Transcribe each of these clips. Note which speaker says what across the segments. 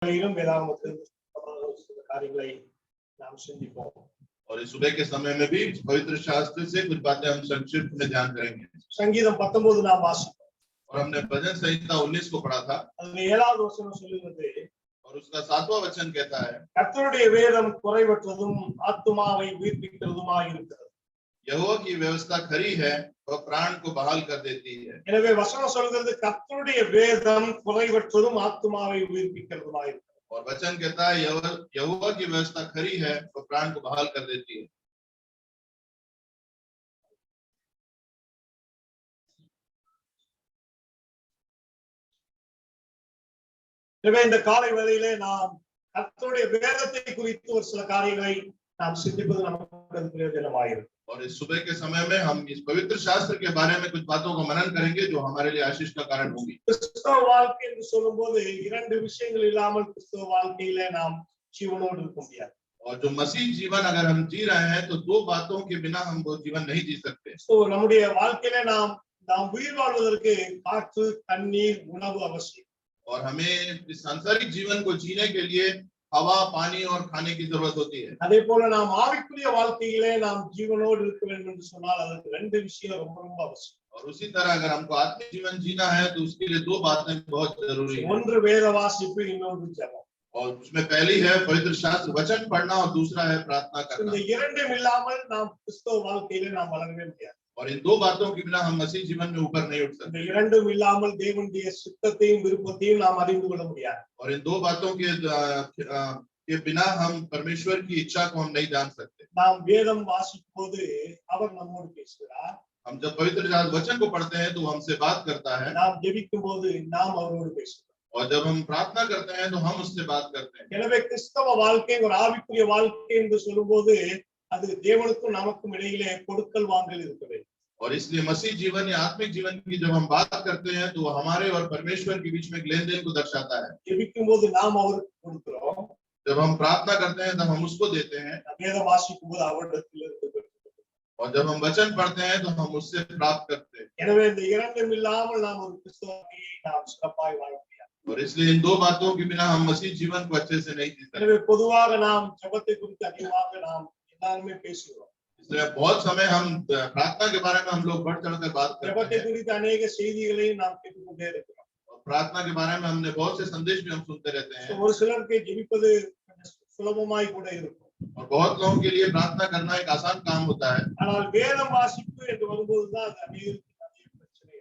Speaker 1: காரியங்களை நாம் சிந்திப்போம்.
Speaker 2: और इस सुबह के समय में भी पवित्र शास्त्र से कुछ बातें हम संक्षिप्त में ध्यान करेंगे।
Speaker 1: சங்கீதம் 19 நாம் வாசிப்போம்.
Speaker 2: और हमने भजन संहिता 19 को पढ़ा था।
Speaker 1: அதுல 7வது வசனம் சொல்லுகிறது,
Speaker 2: और उसका 7वां वचन कहता है,
Speaker 1: கர்த்தருடைய வேதம் குறைவற்றதும் ஆத்துமாவை உயிர்ப்பிக்கிறதுமாய் இருக்கிறது.
Speaker 2: यहोवा की व्यवस्था खरी है, वह प्राण को बहाल कर देती है।
Speaker 1: எனவே வசனம் சொல்கிறது கர்த்தருடைய வேதம் குறைவற்றதும் ஆத்துமாவை உயிர்ப்பிக்கிறதுமாய் இருக்கிறது.
Speaker 2: और वचन कहता है यहोवा की व्यवस्था खरी है, वह प्राण को बहाल कर देती है।
Speaker 1: எனவே இந்த காலை வேளையிலே நாம் கர்த்தருடைய வேதத்தை குறித்து ஒரு சில காரியங்களை நாம் சிந்திப்பது நமக்கு பிரயோஜனமாயிருக்கும்.
Speaker 2: और इस सुबह के समय में हम इस पवित्र शास्त्र के बारे में कुछ बातों का मनन करेंगे जो हमारे लिए आशीष का कारण होगी।
Speaker 1: கிறிஸ்தவ வாழ்க்கை என்று சொல்லும்போது இரண்டு விஷயங்கள் இல்லாமல் கிறிஸ்தவ வாழ்க்கையிலே நாம் ஜீவனோடு இருக்க முடியாது.
Speaker 2: और जो मसीह जीवन अगर हम जी रहे हैं तो दो बातों के बिना हम वो जीवन नहीं जी सकते।
Speaker 1: நம்முடைய வாழ்க்கையிலே நாம் உயிர் வாழ்வதற்கு காற்று, தண்ணீர், உணவு அவசியம்.
Speaker 2: और हमें इस सांसारिक जीवन को जीने के लिए हवा, पानी और खाने की जरूरत होती है।
Speaker 1: அதே போல நாம் ஆவிக்குரிய வாழ்க்கையிலே நாம் ஜீவனோடு இருக்க வேண்டும் என்று சொன்னால் அதற்கு ரெண்டு விஷயம் ரொம்ப ரொம்ப அவசியம்.
Speaker 2: और उसी तरह अगर हमको आत्मिक जीवन जीना है तो उसके लिए दो बातें बहुत जरूरी है।
Speaker 1: ஒன்று வேத வாசிப்பு, இன்னொன்று ஜெபம்.
Speaker 2: और उसमें पहली है पवित्र शास्त्र वचन पढ़ना और दूसरा है प्रार्थना करना।
Speaker 1: இந்த இரண்டும் இல்லாமல் நாம் கிறிஸ்தவ வாழ்க்கையிலே நாம் வளரவே முடியாது.
Speaker 2: और इन दो बातों के बिना हम मसीह जीवन में ऊपर नहीं उठ सकते।
Speaker 1: இந்த இரண்டும் இல்லாமல் தேவனுடைய சித்தத்தையும் விருப்பத்தையும் நாம் அறிந்து கொள்ள முடியாது.
Speaker 2: और इन दो बातों के बिना हम परमेश्वर की इच्छा को हम नहीं जान सकते।
Speaker 1: நாம் வேதம் வாசிக்கும்போது அவர் நம்மோடு பேசுகிறார்.
Speaker 2: हम जब पवित्र वचन को पढ़ते हैं तो वो हमसे बात करता है।
Speaker 1: நாம் ஜெபிக்கும்போது நாம் அவரோடு பேசுகிறோம்.
Speaker 2: और जब हम प्रार्थना करते हैं तो हम उससे बात करते हैं।
Speaker 1: எனவே கிறிஸ்தவ வாழ்க்கை ஒரு ஆவிக்குரிய வாழ்க்கை என்று சொல்லும்போது அது தேவனுக்கும் நமக்கும் இடையிலே கொடுக்கல் வாங்கல் இருக்கிறது.
Speaker 2: और इसलिए मसीह जीवन या आत्मिक जीवन की जब हम बात करते हैं तो वो हमारे और परमेश्वर के बीच में लेन देन को दर्शाता है।
Speaker 1: ஜெபிக்கும்போது நாம் அவருக்கு கொடுக்கிறோம்.
Speaker 2: जब हम प्रार्थना करते हैं तब हम उसको देते हैं।
Speaker 1: வேதம் வாசிக்கும்போது அவரிடத்திலிருந்து பெறுகிறோம்.
Speaker 2: और जब हम वचन पढ़ते हैं तो हम उससे प्राप्त करते हैं।
Speaker 1: எனவே இந்த இரண்டும் இல்லாமல் நாம் ஒரு கிறிஸ்தவனை நாம் சிறப்பாய் வாழ முடியாது.
Speaker 2: और इसलिए इन दो बातों के बिना हम मसीह जीवन को अच्छे से नहीं जी सकते।
Speaker 1: எனவே பொதுவாக நாம் ஜெபத்தை குறித்து அதிகமாக நாம் எல்லாருமே பேசுகிறோம்.
Speaker 2: इसलिए बहुत समय हम प्रार्थना के बारे में हम लोग बढ़ चढ़कर बात करते
Speaker 1: ஜெபத்தை
Speaker 2: हैं।
Speaker 1: குறித்து अनेक செய்திகளை நாம் கேட்டுக்கொண்டே இருக்கிறோம்.
Speaker 2: और प्रार्थना के बारे में हमने बहुत से संदेश भी हम सुनते रहते हैं।
Speaker 1: ஒரு சிலருக்கு ஜெபிப்பது சுலபமாய் கூட இருக்கும்.
Speaker 2: और बहुत लोगों के लिए प्रार्थना करना एक आसान काम होता है।
Speaker 1: ஆனால் வேதம் வாசிப்பு என்று வரும்போது தான் அது அநேகருக்கு பிரச்சனை.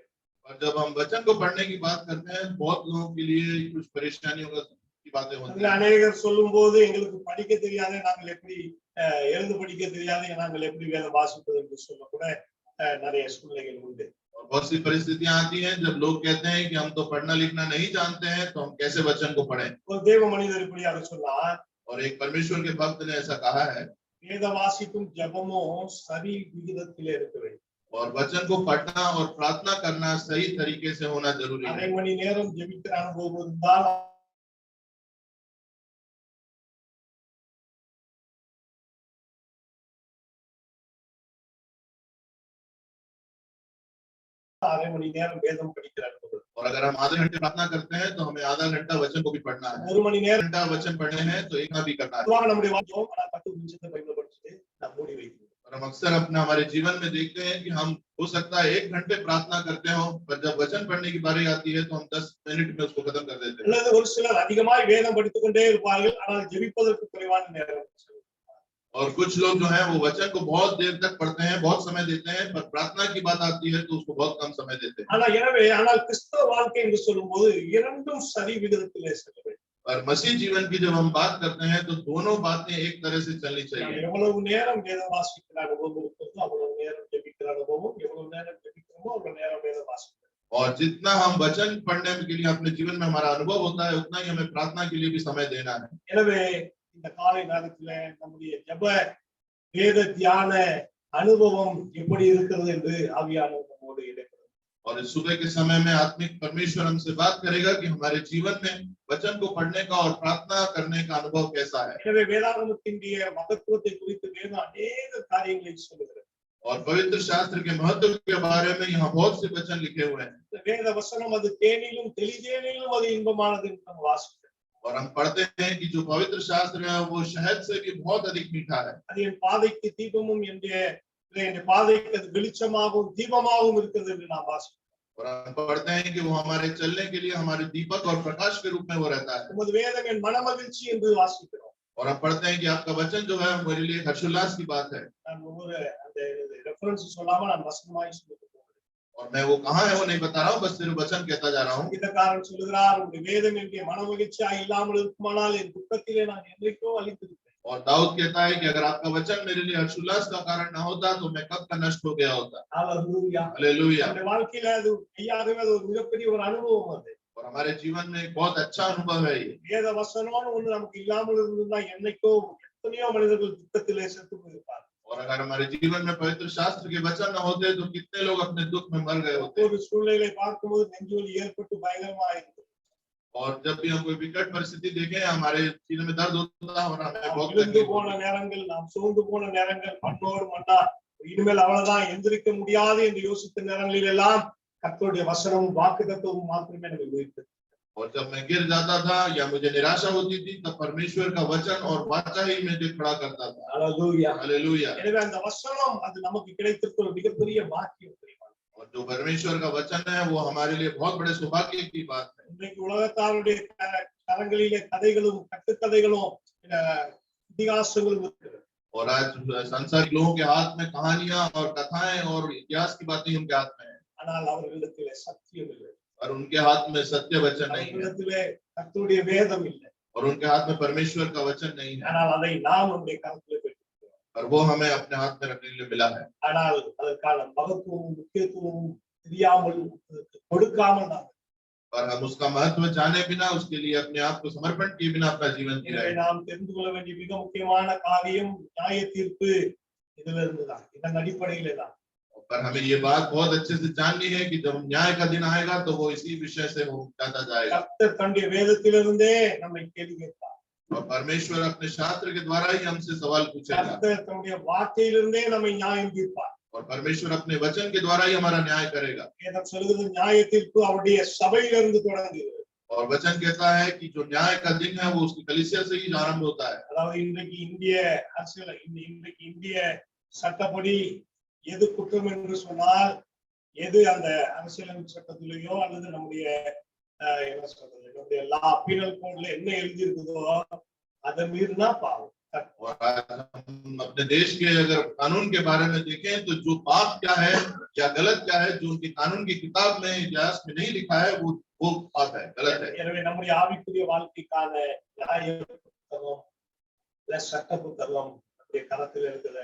Speaker 2: और जब हम वचन को पढ़ने की बात करते हैं बहुत लोगों के लिए कुछ परेशानियों की बातें होती हैं।
Speaker 1: अनेகர் சொல்லும்போது எங்களுக்கு படிக்க தெரியாது, நாங்கள் எப்படி எழுத படிக்க தெரியாது, நாங்கள் எப்படி வேதம் வாசிப்பது என்று சொல்ல கூட நிறைய சூழ்நிலைகள் உண்டு.
Speaker 2: और बहुत सी परिस्थितियां आती हैं जब लोग कहते हैं कि हम तो पढ़ना लिखना नहीं जानते हैं तो हम कैसे वचन को पढ़ें।
Speaker 1: ஒரு தேவ மனிதர் இப்படியாக சொன்னார்,
Speaker 2: और एक परमेश्वर के भक्त ने ऐसा कहा है,
Speaker 1: வேத வாசிப்பும் ஜெபமும் சரி விகிதத்திலே இருக்க வேண்டும்.
Speaker 2: और वचन को पढ़ना और प्रार्थना करना सही तरीके से होना जरूरी है।
Speaker 1: அரை மணி நேரம் ஜெபிக்கிற அனுபவம் இருந்தால் आधे मणि நேரம் வேதம் படிக்கிற அனுபவம்.
Speaker 2: और अगर हम आधे घंटे प्रार्थना करते हैं तो हमें आधा घंटा वचन को भी पढ़ना है।
Speaker 1: ஒரு மணி நேரம்
Speaker 2: घंटा वचन पढ़ने हैं तो एक भी करना है।
Speaker 1: நம்முடைய வாக்கியம் 10 நிமிஷத்தை பைபிள் படிச்சுட்டு நாம் மூடி வைக்கிறோம்.
Speaker 2: और हम अक्सर अपने हमारे जीवन में देखते हैं कि हम हो सकता है 1 घंटे प्रार्थना करते हो पर जब वचन पढ़ने की बारी आती है तो हम 10 मिनट में उसको खत्म कर देते हैं।
Speaker 1: அல்லது ஒரு சிலர் அதிகமாய் வேதம் படித்துக்கொண்டே இருப்பார்கள், ஆனால் ஜெபிப்பதற்கு குறைவான நேரம்.
Speaker 2: और कुछ लोग जो हैं वो वचन को बहुत देर तक पढ़ते हैं, बहुत समय देते हैं, पर प्रार्थना की बात आती है तो उसको बहुत कम समय देते हैं।
Speaker 1: ஆனால் கிறிஸ்தவ வாழ்க்கை என்று சொல்லும்போது இரண்டும் சரி விகிதத்திலே செல்ல வேண்டும்.
Speaker 2: और मसीह जीवन की जब हम बात करते हैं तो दोनों बातें एक तरह से चलनी चाहिए।
Speaker 1: எவ்வளவு நேரம் வேதம் வாசிக்கிற அனுபவம் இருக்கிறதோ அவ்வளவு நேரம் ஜெபிக்கிற அனுபவம், எவ்வளவு நேரம் ஜெபிக்கிறோமோ அவ்வளவு நேரம் வேதம் வாசிக்கிறோம்.
Speaker 2: और जितना हम वचन पढ़ने के लिए अपने जीवन में हमारा अनुभव होता है उतना ही हमें प्रार्थना के लिए भी समय देना है।
Speaker 1: எனவே இந்த காலை நேரத்திலே நம்முடைய ஜெப வேத தியான அனுபவம் எப்படி இருக்கிறது என்று ஆவியானவர் நம்மோடு இடைப்படும்.
Speaker 2: और इस सुबह के समय में आत्मिक परमेश्वर हमसे बात करेगा कि हमारे जीवन में वचन को पढ़ने का और प्रार्थना करने का अनुभव कैसा है।
Speaker 1: எனவே வேதாகமத்தினுடைய மகத்துவத்தை குறித்து வேதம் अनेक காரியங்களை சொல்லுகிறது.
Speaker 2: और पवित्र शास्त्र के महत्व के बारे में यहाँ बहुत से वचन लिखे हुए हैं।
Speaker 1: வேத வசனம் அது தேனிலும் தெளிதேனிலும் அது இன்பமானது என்று நாம் வாசிக்கிறோம்.
Speaker 2: और हम पढ़ते हैं कि जो पवित्र शास्त्र है वो शहद से भी बहुत अधिक मीठा है।
Speaker 1: அது என் பாதைக்கு தீபமும் என் பாதைக்கு அது வெளிச்சமாகவும் தீபமாகவும் இருக்கிறது என்று நாம் வாசிக்கிறோம்.
Speaker 2: और हम पढ़ते हैं कि वो हमारे चलने के लिए हमारे दीपक और प्रकाश के रूप में वो रहता है।
Speaker 1: உமது வேதம் என் மனமகிழ்ச்சி என்று வாசிக்கிறோம்.
Speaker 2: और हम पढ़ते हैं कि आपका वचन जो है मेरे लिए हर्षोल्लास की बात है।
Speaker 1: நான் ஒவ்வொரு அந்த ரெஃபரன்ஸ் சொல்லாம நான் வசனமாய் சொல்லிட்டு போகிறேன்.
Speaker 2: और मैं वो कहाँ है वो नहीं बता रहा हूँ, बस सिर्फ वचन कहता जा रहा हूँ।
Speaker 1: சங்கீதக்காரன் சொல்லுகிறார், உம்முடைய வேதம் என்னுடைய மனமகிழ்ச்சியாய் இல்லாமல் இருக்குமானால் என் துக்கத்திலே நான் என்றைக்கோ அழித்திருப்பேன்.
Speaker 2: और दाऊद कहता है कि अगर आपका वचन मेरे लिए हर्षोल्लास का कारण ना होता तो मैं कब का नष्ट हो गया होता।
Speaker 1: ஹல்லேலூயா.
Speaker 2: हालेलुया।
Speaker 1: நம்முடைய வாழ்க்கையில அது மெய்யாகவே அது ஒரு மிகப்பெரிய ஒரு அனுபவம் அது.
Speaker 2: और हमारे जीवन में एक बहुत अच्छा अनुभव है ये।
Speaker 1: வேத வசனம்னு ஒண்ணு நமக்கு இல்லாமல் இருந்திருந்தா என்னைக்கோ எத்தனையோ மனிதர்கள் துக்கத்திலே செத்து போயிருப்பார்.
Speaker 2: और अगर हमारे जीवन में पवित्र शास्त्र के वचन न होते तो कितने लोग अपने दुख में मर गए होते।
Speaker 1: ஒரு சூழ்நிலை பார்க்கும்போது நெஞ்சுவலி ஏற்பட்டு பயங்கரமா இருக்கும்.
Speaker 2: और जब भी हम कोई विकट परिस्थिति देखें हमारे सीने में दर्द होता है और हमें बहुत
Speaker 1: விழுந்து
Speaker 2: तकलीफ
Speaker 1: போன
Speaker 2: होती है।
Speaker 1: நேரங்கள், நாம் சோர்ந்து போன நேரங்கள், மண்ணோடு மண்ணா இனிமேல் அவ்வளவுதான் எந்திரிக்க முடியாது என்று யோசித்த நேரங்களில் எல்லாம் கர்த்தருடைய வசனமும் வாக்குத்தத்தமும் மாத்திரமே எனக்கு உயிர்த்தது.
Speaker 2: और जब मैं गिर जाता था या मुझे निराशा होती थी तब परमेश्वर का वचन और वाचा ही मुझे खड़ा करता था।
Speaker 1: ஹல்லேலூயா.
Speaker 2: हालेलुया।
Speaker 1: எனவே அந்த வசனம் அது நமக்கு கிடைத்திருக்கிற ஒரு மிகப்பெரிய பாக்கியம் தெரியுமா?
Speaker 2: और जो परमेश्वर का वचन है वो हमारे लिए बहुत बड़े सौभाग्य की बात है।
Speaker 1: இன்றைக்கு உலகத்தாருடைய கரங்களிலே கதைகளும் கட்டுக்கதைகளும் இதிகாசங்களும் இருக்கிறது.
Speaker 2: और आज संसारिक लोगों के हाथ में कहानियां और कथाएं और इतिहास की बातें उनके हाथ में है,
Speaker 1: ஆனால் அவர்களிடத்திலே சத்தியம் இல்லை.
Speaker 2: और उनके हाथ में सत्य वचन नहीं है,
Speaker 1: அவர்களிடத்திலே கர்த்தருடைய வேதம் இல்லை.
Speaker 2: और उनके हाथ में परमेश्वर का वचन नहीं है।
Speaker 1: ஆனால் அதை நாம் நம்முடைய கரத்திலே பெற்றிருக்கிறோம்.
Speaker 2: और वो हमें अपने हाथ में रखने के लिए मिला है।
Speaker 1: ஆனால் அதற்கான மகத்துவமும் முக்கியத்துவமும் தெரியாமல் கொடுக்காமல் நாம்
Speaker 2: और हम उसका महत्व जाने बिना उसके लिए अपने आप को समर्पण किए बिना अपना जीवन जी रहे हैं।
Speaker 1: நாம் தெரிந்து கொள்ள வேண்டிய மிக முக்கியமான காரியம் நியாய தீர்ப்பு இதுல இருந்துதான், இதன் அடிப்படையிலே தான்.
Speaker 2: पर हमें ये बात बहुत अच्छे से जाननी है कि जब न्याय का दिन आएगा तो वो इसी विषय से हो जाता जाएगा।
Speaker 1: கர்த்தர் தன்னுடைய வேதத்திலிருந்தே நம்மை கேள்வி கேட்பார்.
Speaker 2: और परमेश्वर अपने शास्त्र के द्वारा ही हमसे सवाल पूछेगा।
Speaker 1: கர்த்தர் தன்னுடைய வார்த்தையிலிருந்தே நம்மை நியாயம் தீர்ப்பார்.
Speaker 2: और परमेश्वर अपने वचन के द्वारा ही हमारा न्याय करेगा।
Speaker 1: வேதம் சொல்கிறது நியாய தீர்ப்பு அவருடைய சபையிலிருந்து தொடங்குகிறது.
Speaker 2: और वचन कहता है कि जो न्याय का दिन है वो उसकी कलीसिया से ही आरंभ होता है।
Speaker 1: அதாவது இன்றைக்கு இந்திய சட்டப்படி எது குற்றம் என்று சொன்னால், எது அந்த அரசியலமைப்பு சட்டத்திலேயோ அல்லது நம்முடைய என்ன சொல்றது, நம்முடைய பீனல் கோட்ல என்ன எழுதி இருக்குதோ அதை மீறினா பாவம்.
Speaker 2: और आज हम अपने देश के अगर कानून के बारे में देखें तो जो पाप क्या है या गलत क्या है, जो उनकी कानून की किताब में इतिहास में नहीं लिखा है वो पाप है, गलत है।
Speaker 1: எனவே நம்முடைய ஆவிக்குரிய வாழ்க்கைக்கான நியாய புத்தகம் சட்ட புத்தகம் நம்முடைய கரத்தில் இருக்கிற.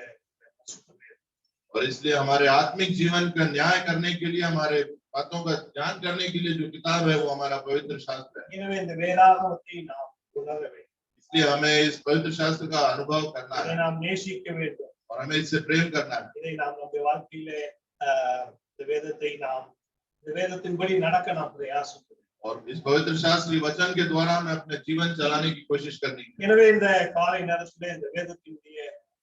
Speaker 2: और इसलिए हमारे आत्मिक जीवन का न्याय करने के लिए, हमारे बातों का ध्यान करने के लिए जो किताब है वो हमारा पवित्र शास्त्र है।
Speaker 1: எனவே இந்த வேதாகமத்தை நாம் உணர வேண்டும்.
Speaker 2: इसलिए हमें इस पवित्र शास्त्र का अनुभव करना
Speaker 1: இதை
Speaker 2: है
Speaker 1: நாம் நேசிக்க வேண்டும்.
Speaker 2: और हमें इससे प्रेम करना है।
Speaker 1: இதை நாம் நம்முடைய வாழ்க்கையிலே இந்த வேதத்தின்படி நடக்க நாம் பிரயாசப்பட வேண்டும்.
Speaker 2: और इस पवित्र शास्त्र वचन के द्वारा हमें अपने जीवन चलाने की कोशिश करनी है।
Speaker 1: எனவே இந்த காலை நேரத்திலே இந்த வேதத்தினுடைய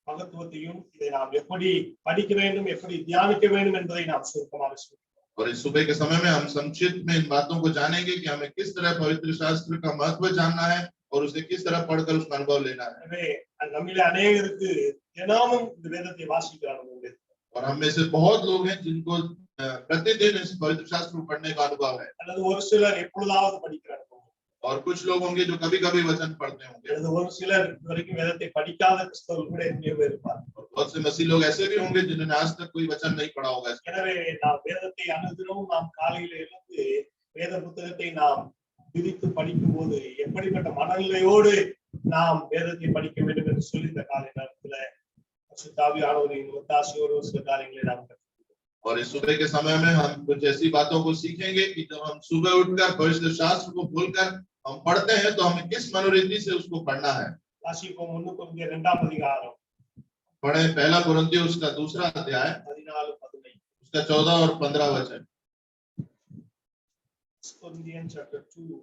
Speaker 1: மகத்துவத்தையும் இதை நாம் எப்படி படிக்க வேண்டும், எப்படி தியானிக்க வேண்டும் என்பதை நாம் சுருக்கமாக சொல்லுவோம்.
Speaker 2: और इस सुबह के समय में हम संक्षिप्त में इन बातों को जानेंगे कि हमें किस तरह पवित्र शास्त्र का महत्व जानना है और उसे किस तरह पढ़कर उसका अनुभव लेना है।
Speaker 1: எனவே நம்மிலே அநேகருக்கு தினமும் இந்த வேதத்தை வாசிக்கிறார்கள்.
Speaker 2: और हम में से बहुत लोग हैं जिनको प्रतिदिन इस पवित्र शास्त्र को पढ़ने का अनुभव है,
Speaker 1: அல்லது ஒரு சிலர் எப்பொழுதாவது படிக்கிறார்கள்.
Speaker 2: और कुछ लोग होंगे जो कभी कभी वचन पढ़ते होंगे।
Speaker 1: அல்லது ஒரு சிலர் இதுவரைக்கும் வேதத்தை படிக்காத கிறிஸ்தவர்கள் கூட எங்கேயோ இருப்பார்.
Speaker 2: बहुत से मसीह लोग ऐसे भी होंगे जिन्होंने आज तक कोई वचन नहीं पढ़ा होगा।
Speaker 1: எனவே நாம் வேதத்தை அனுதினமும் நாம் காலையில எழுந்து வேத புத்தகத்தை நாம் பிரித்து படிக்கும் போது எப்படிப்பட்ட மனநிலையோடு நாம் வேதத்தை படிக்க வேண்டும் என்று சொல்லி இந்த காலை நேரத்துல பரிசுத்தாவியானவரின் ஒத்தாசையோடு சில காரியங்களை நாம் கற்றுக்கொள்வோம்.
Speaker 2: और इस सुबह के समय में हम कुछ ऐसी बातों को सीखेंगे कि जब हम सुबह उठकर पवित्र शास्त्र को खोलकर हम पढ़ते हैं तो हमें किस मनोरीति से उसको पढ़ना है।
Speaker 1: வாசிப்போம். 1 கொரிந்தியர் 2ஆம் அதிகாரம்
Speaker 2: पढ़े पहला कुरिन्थियों उसका दूसरा अध्याय
Speaker 1: 14-15.
Speaker 2: उसका 14 और 15 वचन।
Speaker 1: Corinthians chapter 2.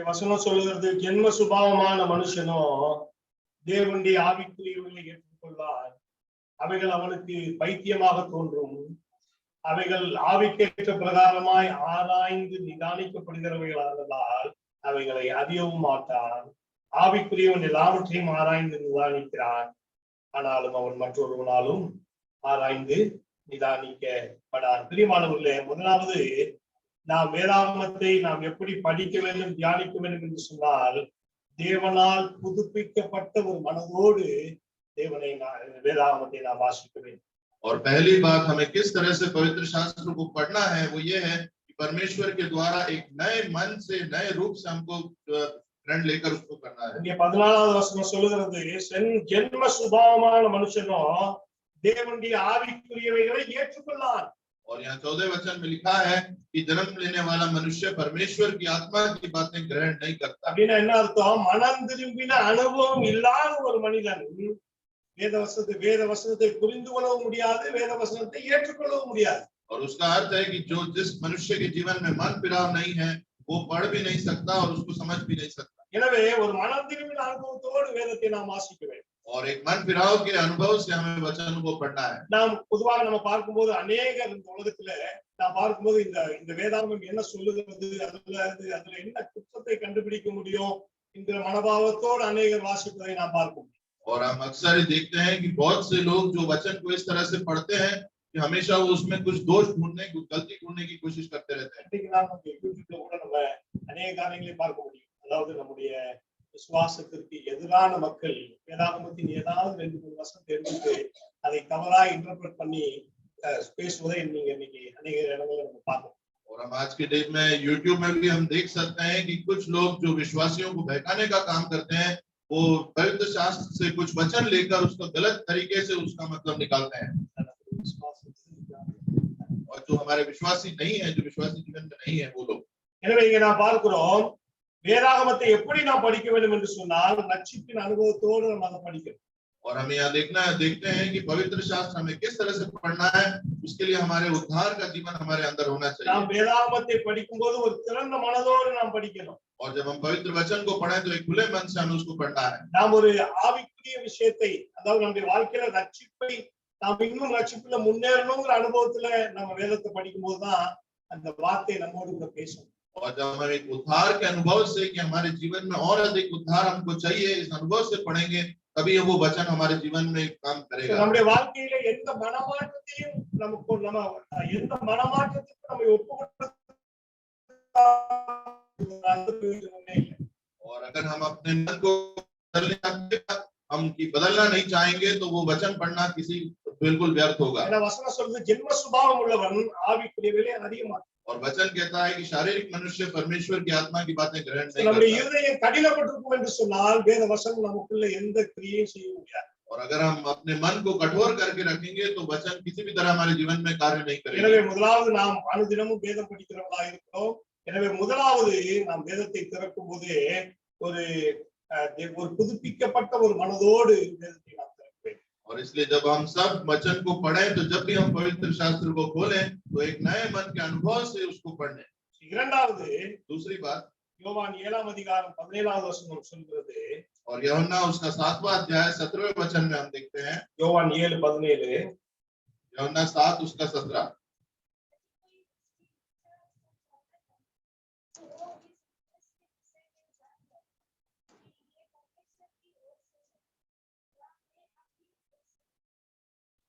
Speaker 1: வசனம் சொல்லுகிறது ஜென்ம சுபாவமான மனுஷனும் தேவனுடைய ஆவிக்குரியவர்களை ஏற்றுக்கொள்வார். அவைகள் அவனுக்கு பைத்தியமாக தோன்றும். அவைகள் ஆவிக்கேற்ற பிரகாரமாய் ஆராய்ந்து நிதானிக்கப்படுகிறவைகளால் அவைகளை அறியவும் மாட்டான். ஆவிக்குரியவன் எல்லாவற்றையும் ஆராய்ந்து நிதானிக்கிறான். ஆனாலும் அவன் மற்றொருவனாலும் ஆராய்ந்து நிதானிக்கப்படான். பிரியமானவர்களே, முதலாவது நாம் வேதாகமத்தை நாம் எப்படி படிக்க வேண்டும், தியானிக்க வேண்டும் என்று சொன்னால், தேவனால் புதுப்பிக்கப்பட்ட ஒரு மனதோடு தேவனை வேதாகமத்தை நாம் வாசிக்க வேண்டும்.
Speaker 2: और पहली बात हमें किस तरह से पवित्र शास्त्र को पढ़ना है वो ये है कि परमेश्वर के द्वारा एक नए मन से, नए रूप से हमको ग्रहण लेकर उसको करना है।
Speaker 1: இங்கே 14வது வசனம் சொல்லுகிறது ஜென்ம சுபாவமான மனுஷனும் தேவனுடைய ஆவிக்குரியவைகளை ஏற்றுக்கொள்ளான்.
Speaker 2: और यहाँ 14वें वचन में लिखा है कि जन्म लेने वाला मनुष्य परमेश्वर की आत्मा की बातें ग्रहण नहीं करता।
Speaker 1: அப்படின்னா என்ன அர்த்தம்? மனம் திரும்பின அனுபவம் இல்லாத ஒரு மனிதன் வேத வசனத்தை புரிந்து கொள்ளவும் முடியாது, வேத வசனத்தை ஏற்றுக்கொள்ளவும் முடியாது.
Speaker 2: और उसका अर्थ है कि जो जिस मनुष्य के जीवन में मन फिराव नहीं है वो पढ़ भी नहीं सकता और उसको समझ भी नहीं सकता।
Speaker 1: எனவே ஒரு மனம் திரும்பின அனுபவத்தோடு வேதத்தை நாம் வாசிக்க வேண்டும்.
Speaker 2: और एक मन फिराव के अनुभव से हमें वचन को पढ़ना है।
Speaker 1: நாம் பொதுவாக நம்ம பார்க்கும்போது அநேகர் இந்த உலகத்துல நாம் பார்க்கும்போது இந்த வேதாகமம் என்ன சொல்லுகிறது, அதுல என்ன குற்றத்தை கண்டுபிடிக்க முடியும் என்கிற மனோபாவத்தோடு அநேகர் வாசிப்பதை நாம் பார்க்கிறோம்.
Speaker 2: और हम अक्सर ही देखते हैं कि बहुत से लोग जो वचन को इस तरह से पढ़ते हैं कि हमेशा वो उसमें कुछ दोष ढूंढने, कुछ गलती ढूंढने की कोशिश करते रहते हैं।
Speaker 1: யூடியூப்ல கூட நம்ம அநேக காரியங்களை பார்க்க முடியும். அதாவது நம்முடைய விசுவாசத்திற்கு எதிரான மக்கள் வேதாகமத்தின் ஏதாவது 2-3 வசனத்தை எடுத்து அதை தவறாக இன்டர்பிரட் பண்ணி பேசுவதை நீங்க இன்னைக்கு அநேக இடங்கள்ல நம்ம பார்க்கணும்.
Speaker 2: और हम आज के डेट में यूट्यूब में भी हम देख सकते हैं कि कुछ लोग जो विश्वासियों को बहकाने का काम करते हैं वो पवित्र शास्त्र से कुछ वचन लेकर उसका गलत तरीके से उसका मतलब निकालते हैं। और जो हमारे विश्वासी नहीं है, जो विश्वासी जीवन में नहीं है वो लोग।
Speaker 1: எனவே இங்க நான் பார்க்கிறோம் வேதாகமத்தை எப்படி நாம் படிக்க வேண்டும் என்று சொன்னால் ரட்சிப்பின் அனுபவத்தோடு நாம் அதை படிக்கணும்.
Speaker 2: और हमें यहाँ देखते हैं कि पवित्र शास्त्र हमें किस तरह से पढ़ना है, उसके लिए हमारे उद्धार का जीवन हमारे अंदर होना चाहिए।
Speaker 1: நாம் வேதாகமத்தை படிக்கும்போது ஒரு திறந்த மனதோடு நாம் படிக்கணும்.
Speaker 2: और जब हम पवित्र वचन को पढ़ें तो एक खुले मन से हमें उसको पढ़ना है।
Speaker 1: நாம் ஒரு ஆவிக்குரிய விஷயத்தை, அதாவது நம்முடைய வாழ்க்கையில ரட்சிப்பை நாம் இன்னும் ரட்சிப்புல முன்னேறணுங்கிற அனுபவத்துல நம்ம வேதத்தை படிக்கும்போது தான் அந்த வார்த்தை நம்மோடு கூட பேசும்.
Speaker 2: और जब हम एक उद्धार के अनुभव से कि हमारे जीवन में और अधिक उद्धार हमको चाहिए, इस अनुभव से पढ़ेंगे तभी वो वचन हमारे जीवन में काम करेगा।
Speaker 1: நம்முடைய வாழ்க்கையில எந்த மனமாற்றத்தையும் எந்த மனமாற்றத்துக்கு நம்ம
Speaker 2: और अगर हम अपने मन को बदलना नहीं चाहेंगे तो वो वचन पढ़ना किसी बिल्कुल व्यर्थ होगा।
Speaker 1: वचन சொல்றது ஜென்ம சுபாவம் உள்ளவன் ஆவிக்குரியவைகளை அறிய மாட்டான்।
Speaker 2: और वचन कहता है कि शारीरिक मनुष्य परमेश्वर की आत्मा की बातें ग्रहण नहीं
Speaker 1: நம்முடைய இதயம் கடினப்பட்டிருக்கும் என்று சொன்னால் வேத வசனம் நமக்குள்ள எந்த கிரியையும் செய்ய முடியாது।
Speaker 2: और अगर हम अपने मन को कठोर करके रखेंगे तो वचन किसी भी तरह हमारे जीवन में कार्य नहीं करेगा।
Speaker 1: எனவே முதலாவது நாம் அனுதினமும் வேதம் படிக்கிறவர்களா இருக்கிறோம்। எனவே முதலாவது நாம் வேதத்தை திறக்கும் போதே ஒரு புதுப்பிக்கப்பட்ட ஒரு மனதோடு வேதத்தை நாம் திறக்க வேண்டும்।
Speaker 2: और इसलिए जब हम सब वचन को पढ़ें तो जब भी हम पवित्र शास्त्र को खोलें तो एक नए मन के अनुभव से उसको पढ़ने।
Speaker 1: இரண்டாவது,
Speaker 2: दूसरी बात,
Speaker 1: யோவான் 7ஆம் அதிகாரம் 17வது வசனம் சொல்கிறது,
Speaker 2: और यूहन्ना उसका 7वां अध्याय 17वें वचन में हम देखते हैं।
Speaker 1: யோவான் 7:17,
Speaker 2: यूहन्ना 7 उसका 17।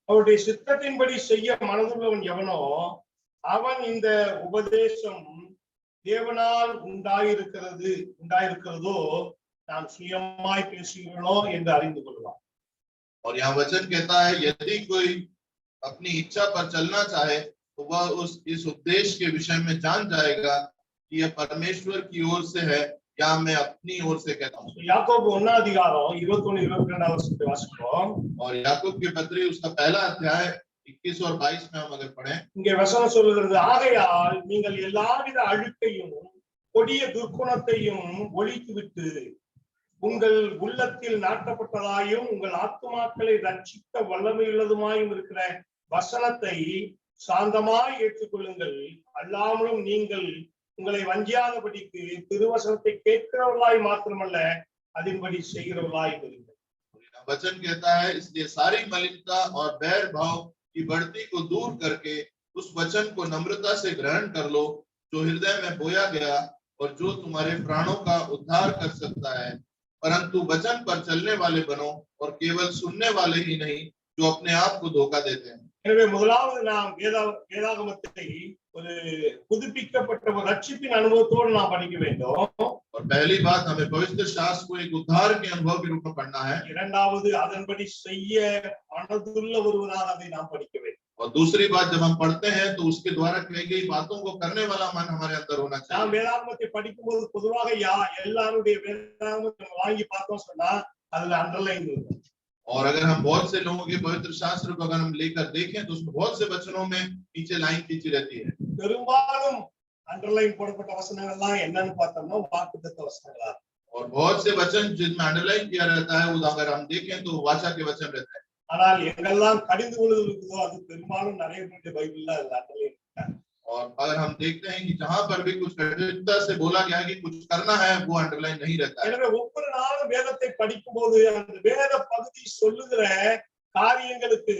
Speaker 1: அவருடைய சித்தத்தின்படி செய்ய மனதுள்ளவன் எவனோ அவன் இந்த உபதேசம் தேவனால் உண்டாயிருக்கிறதோ நாம் சுயமாய் பேசுகிறோனோ என்று அறிந்து கொள்வான்।
Speaker 2: और यहाँ वचन कहता है यदि कोई अपनी इच्छा पर चलना चाहे तो वह इस उपदेश के विषय में जान जाएगा कि यह परमेश्वर की ओर से है या मैं अपनी ओर से कहता हूँ।
Speaker 1: याकूब 1 அதிகாரம் 21-22 வசனத்தை வாசிப்போம்।
Speaker 2: और याकूब की पत्री उसका पहला अध्याय 21 और 22 में हम अगर पढ़ें,
Speaker 1: இங்கே வசனம் சொல்லுகிறது, ஆகையால் நீங்கள் எல்லாவித அழுக்கையும் கொடிய துர்க்குணத்தையும் ஒழித்துவிட்டு உங்கள் உள்ளத்தில் நாட்டப்பட்டதாயும் உங்கள் ஆத்துமாக்களை ரட்சிக்க வல்லமையுள்ளதுமாயும் இருக்கிற வசனத்தை சாந்தமாய் ஏற்றுக்கொள்ளுங்கள். அல்லாமலும் நீங்கள் உங்களை வஞ்சியாதபடிக்கு திருவசனத்தை கேட்கிறவர்களாய் மாத்திரமல்ல அதன்படி செய்கிறவர்களாய் இருங்கள்.
Speaker 2: वचन कहता है इसलिए सारी मलिनता और बैर भाव की बढ़ती को दूर करके उस वचन को नम्रता से ग्रहण कर लो जो हृदय में बोया गया और जो तुम्हारे प्राणों का उद्धार कर सकता है। परंतु वचन पर चलने वाले बनो और केवल सुनने वाले ही नहीं जो अपने आप को धोखा देते हैं।
Speaker 1: எனவே முதலாவது நாம் வேதாகமத்தை ஒரு புதுப்பிக்கப்பட்ட ஒரு ரட்சிப்பின் அனுபவத்தோடு நாம் படிக்க வேண்டும்.
Speaker 2: और पहली बात हमें पवित्र शास्त्र को एक उद्धार के अनुभव के रूप में पढ़ना है।
Speaker 1: இரண்டாவது அதன்படி செய்ய மனதுள்ள ஒருவராக அதை நாம் படிக்க வேண்டும்.
Speaker 2: और दूसरी बात जब हम पढ़ते हैं तो उसके द्वारा कही गई बातों को करने वाला मन हमारे अंदर होना चाहिए।
Speaker 1: நாம் வேதாகமத்தை படிக்கும்போது பொதுவாக எல்லாருடைய வேதாகமத்தை வாங்கி பார்த்தோம் சொன்னா அதுல அண்டர்லைன் இருக்கும்.
Speaker 2: और अगर हम बहुत से लोगों के पवित्र शास्त्र को अगर हम लेकर देखें तो उसमें बहुत से वचनों में नीचे लाइन खींची रहती है।
Speaker 1: பெரும்பாலும் அண்டர்லைன் போடப்பட்ட வசனங்கள்லாம் என்னன்னு பார்த்தோம்னா வாக்குத்தத்த வசனங்களா।
Speaker 2: और बहुत से वचन जिनमें अंडरलाइन किया रहता है वो अगर हम देखें तो वाचा के वचन रहते हैं।
Speaker 1: ஆனால் எங்கெல்லாம் கடிந்து கொள்ளுதோ அது பெரும்பாலும் நிறைய பேருடைய பைபிள்ல அதுல அண்டர்லைன் இருக்காது।
Speaker 2: और अगर हम देखते हैं कि जहां पर भी कुछ कठिनता से बोला गया है कि कुछ करना है वो अंडरलाइन नहीं रहता है।
Speaker 1: எனவே ஒவ்வொரு நாளும் வேதத்தை படிக்கும்போது அந்த வேத பகுதி சொல்லுகிற காரியங்களுக்கு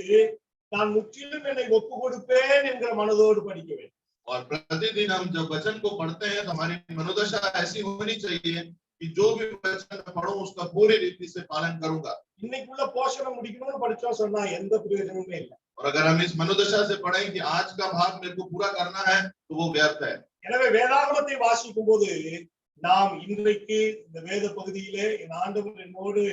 Speaker 1: நான் முற்றிலும் என்னை ஒப்பு கொடுப்பேன் என்கிற மனதோடு படிக்க வேண்டும்।
Speaker 2: और प्रतिदिन हम जब वचन को पढ़ते हैं तो हमारी मनोदशा ऐसी होनी चाहिए कि जो भी वचन पढ़ूं उसका पूरी रीति से पालन करूंगा।
Speaker 1: இன்னைக்குள்ள போஷணம் முடிக்கணும்னு படிச்சோம் சொன்னா எந்த பிரயோஜனமுமே இல்லை।
Speaker 2: और अगर हम इस मनोदशा से पढ़ें कि आज का भाग मेरे को पूरा करना है तो वो व्यर्थ है।
Speaker 1: எனவே வேதாகமத்தை வாசிக்கும் போது நாம் இன்றைக்கு இந்த வேத பகுதியிலே என் ஆண்டவர் என்னோடு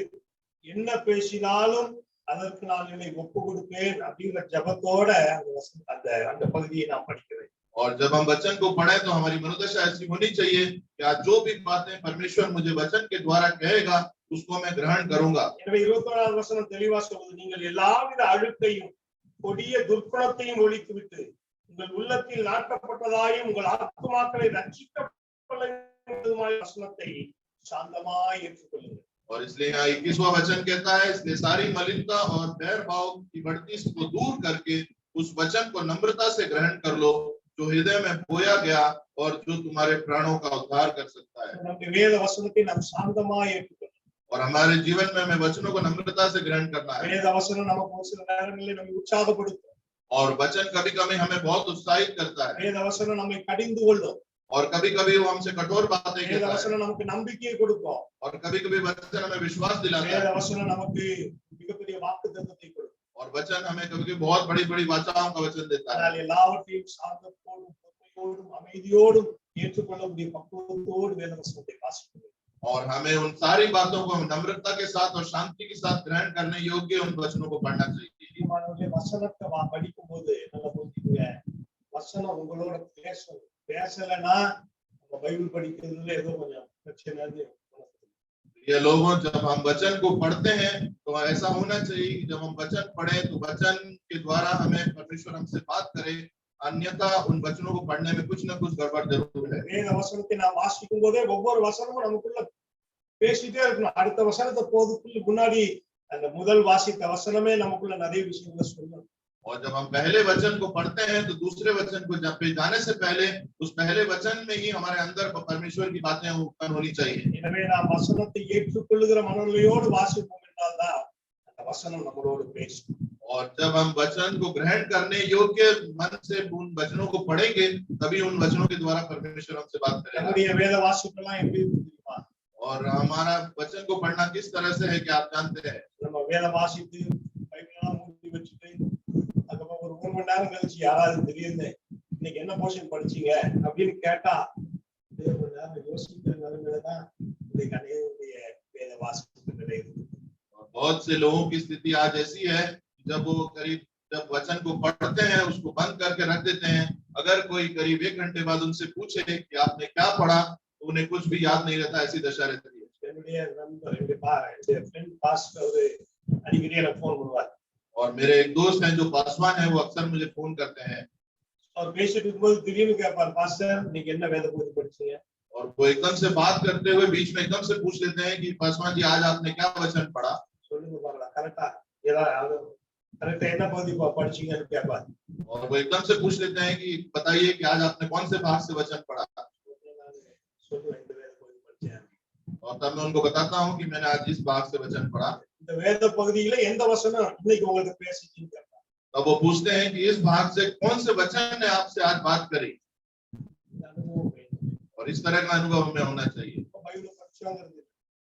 Speaker 1: என்ன பேசினாலும் அதற்கு நான் என்னை ஒப்பு கொடுப்பேன் அப்படிங்கிற ஜபத்தோட அந்த பகுதியை நாம் படிக்க வேண்டும்।
Speaker 2: और जब हम वचन को पढ़े तो हमारी मनोदशा ऐसी होनी चाहिए कि आज जो भी बातें परमेश्वर मुझे वचन के द्वारा कहेगा उसको मैं ग्रहण करूंगा।
Speaker 1: எனவே 21வது வசனம் தெளிவா சொல்லுது, நீங்கள் எல்லாவித அழுக்கையும் கொடிய துர்க்குணத்தையும் ஒழித்துவிட்டு உங்கள் உள்ளத்தில் நாட்டப்பட்டதாயும் உங்கள் ஆத்துமாக்களை ரட்சிக்கப்பட்டதுமாய் வசனத்தை சாந்தமாய் ஏற்றுக்கொள்ளுங்கள்।
Speaker 2: और इसलिए यहाँ 21वां वचन कहता है इसलिए सारी मलिनता और बैर भाव की बढ़ती को दूर करके उस वचन को नम्रता से ग्रहण कर लो जो हृदय में बोया गया और जो तुम्हारे प्राणों का उद्धार कर सकता है।
Speaker 1: நம்முடைய வேத வசனத்தை நாம் சாந்தமாய் ஏற்றுக்கொள்ளணும்।
Speaker 2: और हमारे जीवन में हमें वचनों को नम्रता से ग्रहण करना है।
Speaker 1: வேத வசனம் நமக்கு ஒரு சில நேரங்களில் நம்மை உற்சாகப்படுத்தும்।
Speaker 2: और वचन कभी-कभी हमें बहुत उत्साहित करता है।
Speaker 1: வேத வசனம் நம்மை கடிந்து கொள்ளும்।
Speaker 2: और कभी-कभी वो हमसे कठोर बातें
Speaker 1: வேத
Speaker 2: कहता है।
Speaker 1: வசனம் நமக்கு நம்பிக்கையை கொடுக்கும்।
Speaker 2: और कभी-कभी वचन हमें विश्वास दिलाता
Speaker 1: வேத
Speaker 2: है।
Speaker 1: வசனம் நமக்கு மிகப்பெரிய வாக்குத்தத்தத்தை கொடுக்கும்।
Speaker 2: और वचन हमें कभी-कभी बहुत बड़ी-बड़ी वाचाओं का वचन देता है।
Speaker 1: ஆனால் எல்லாவற்றையும் சாந்தத்தோடும் பொறுமையோடும் அமைதியோடும் ஏற்றுக்கொள்ளக்கூடிய பக்குவத்தோடு வேத வசனத்தை வாசிக்க வேண்டும்।
Speaker 2: और हमें उन सारी बातों को नम्रता के साथ और शांति के साथ ग्रहण करने योग्य उन वचनों को पढ़ना चाहिए।
Speaker 1: வசனத்தை படிக்கும் போது நல்லா புரிஞ்சுக்குங்க, வசனம் உங்களோட பேசலைன்னா நம்ம பைபிள் படிக்கிறதுல ஏதோ கொஞ்சம் பிரச்சனை।
Speaker 2: ये लोगों जब हम वचन को पढ़ते हैं तो ऐसा होना चाहिए कि जब हम वचन पढ़े तो वचन के द्वारा हमें परमेश्वर हमसे बात करे, अन्यथा उन वचनों को पढ़ने में कुछ न कुछ गड़बड़ जरूर है।
Speaker 1: வேத வசனத்தை நாம் வாசிக்கும் போதே ஒவ்வொரு வசனமும் நமக்குள்ள பேசிட்டே இருக்கணும்। அடுத்த வசனத்தை போதுக்குள்ள முன்னாடி அந்த முதல் வாசித்த வசனமே நமக்குள்ள நிறைய விஷயங்களை சொல்லணும்।
Speaker 2: और जब हम पहले वचन को पढ़ते हैं तो दूसरे वचन को जब पे जाने से पहले उस पहले वचन में ही हमारे अंदर परमेश्वर की बातें उत्पन्न होनी चाहिए।
Speaker 1: எனவே நாம் வசனத்தை ஏற்றுக்கொள்ளுகிற மனநிலையோடு வாசிப்போம் என்றால்தான் அந்த வசனம் நம்மளோடு பேசும்।
Speaker 2: और जब हम वचन को ग्रहण करने योग्य मन से उन वचनों को पढ़ेंगे तभी उन वचनों के द्वारा परमेश्वर हमसे बात करेगा।
Speaker 1: நம்முடைய வேத வாசிப்பெல்லாம் எப்படி தெரியுமா?
Speaker 2: और हमारा वचन को पढ़ना किस तरह से है कि आप जानते हैं।
Speaker 1: நம்ம வேத வாசித்து பைபிளெல்லாம் மூடி வச்சுட்டு அதுக்கப்புறம் ஒரு 1 மணி நேரம் கழிச்சு யாராவது திடீர்னு இன்னைக்கு என்ன போர்ஷன் படிச்சீங்க அப்படின்னு கேட்டா ஒரு நேரம் யோசிக்கிற நிலைமையிலதான் இன்னைக்கு அநேகருடைய வேத வாசிப்பு நிலை இருக்கு।
Speaker 2: बहुत से लोगों की स्थिति आज ऐसी है जब वो करीब जब वचन को पढ़ते हैं उसको बंद करके रख देते हैं। अगर कोई करीब 1 घंटे बाद उनसे पूछे कि आपने क्या पढ़ा तो उन्हें कुछ भी याद नहीं रहता, ऐसी दशा रहती है।
Speaker 1: என்னுடைய நண்பர் என்னுடைய ஃப்ரெண்ட் பாஸ்டர் ஒரு அடிக்கடி எனக்கு ஃபோன் பண்ணுவார்।
Speaker 2: और मेरे एक दोस्त हैं जो पासवान है वो अक्सर मुझे फोन करते हैं
Speaker 1: और பேசிட்டு இருக்கும்போது திடீர்னு கேட்பார், பாஸ்டர் நீங்க என்ன வேத பகுதி படிச்சீங்க?
Speaker 2: और वो एकदम से बात करते हुए बीच में एकदम से पूछ लेते हैं कि पासवान जी आज आपने क्या वचन पढ़ा।
Speaker 1: சொல்லுங்க பாருங்க, கரெக்டா ஏதாவது கரெக்டா என்ன பகுதி படிச்சீங்கன்னு கேட்பார்।
Speaker 2: और वो एकदम से पूछ लेते हैं कि बताइए कि आज आपने कौन से भाग से वचन पढ़ा। और तब मैं उनको बताता हूँ कि मैंने आज इस भाग से वचन पढ़ा।
Speaker 1: இந்த வேத பகுதியில எந்த வசனம் இன்னைக்கு உங்களுக்கு பேசிச்சுன்னு கேட்பாங்க.
Speaker 2: तब वो पूछते हैं कि इस भाग से कौन से वचन ने आपसे आज बात करी,
Speaker 1: இந்த அனுபவம் வேணும்.
Speaker 2: और इस तरह का अनुभव हमें होना चाहिए।
Speaker 1: இப்ப பைபிள் படிச்சவங்கிறது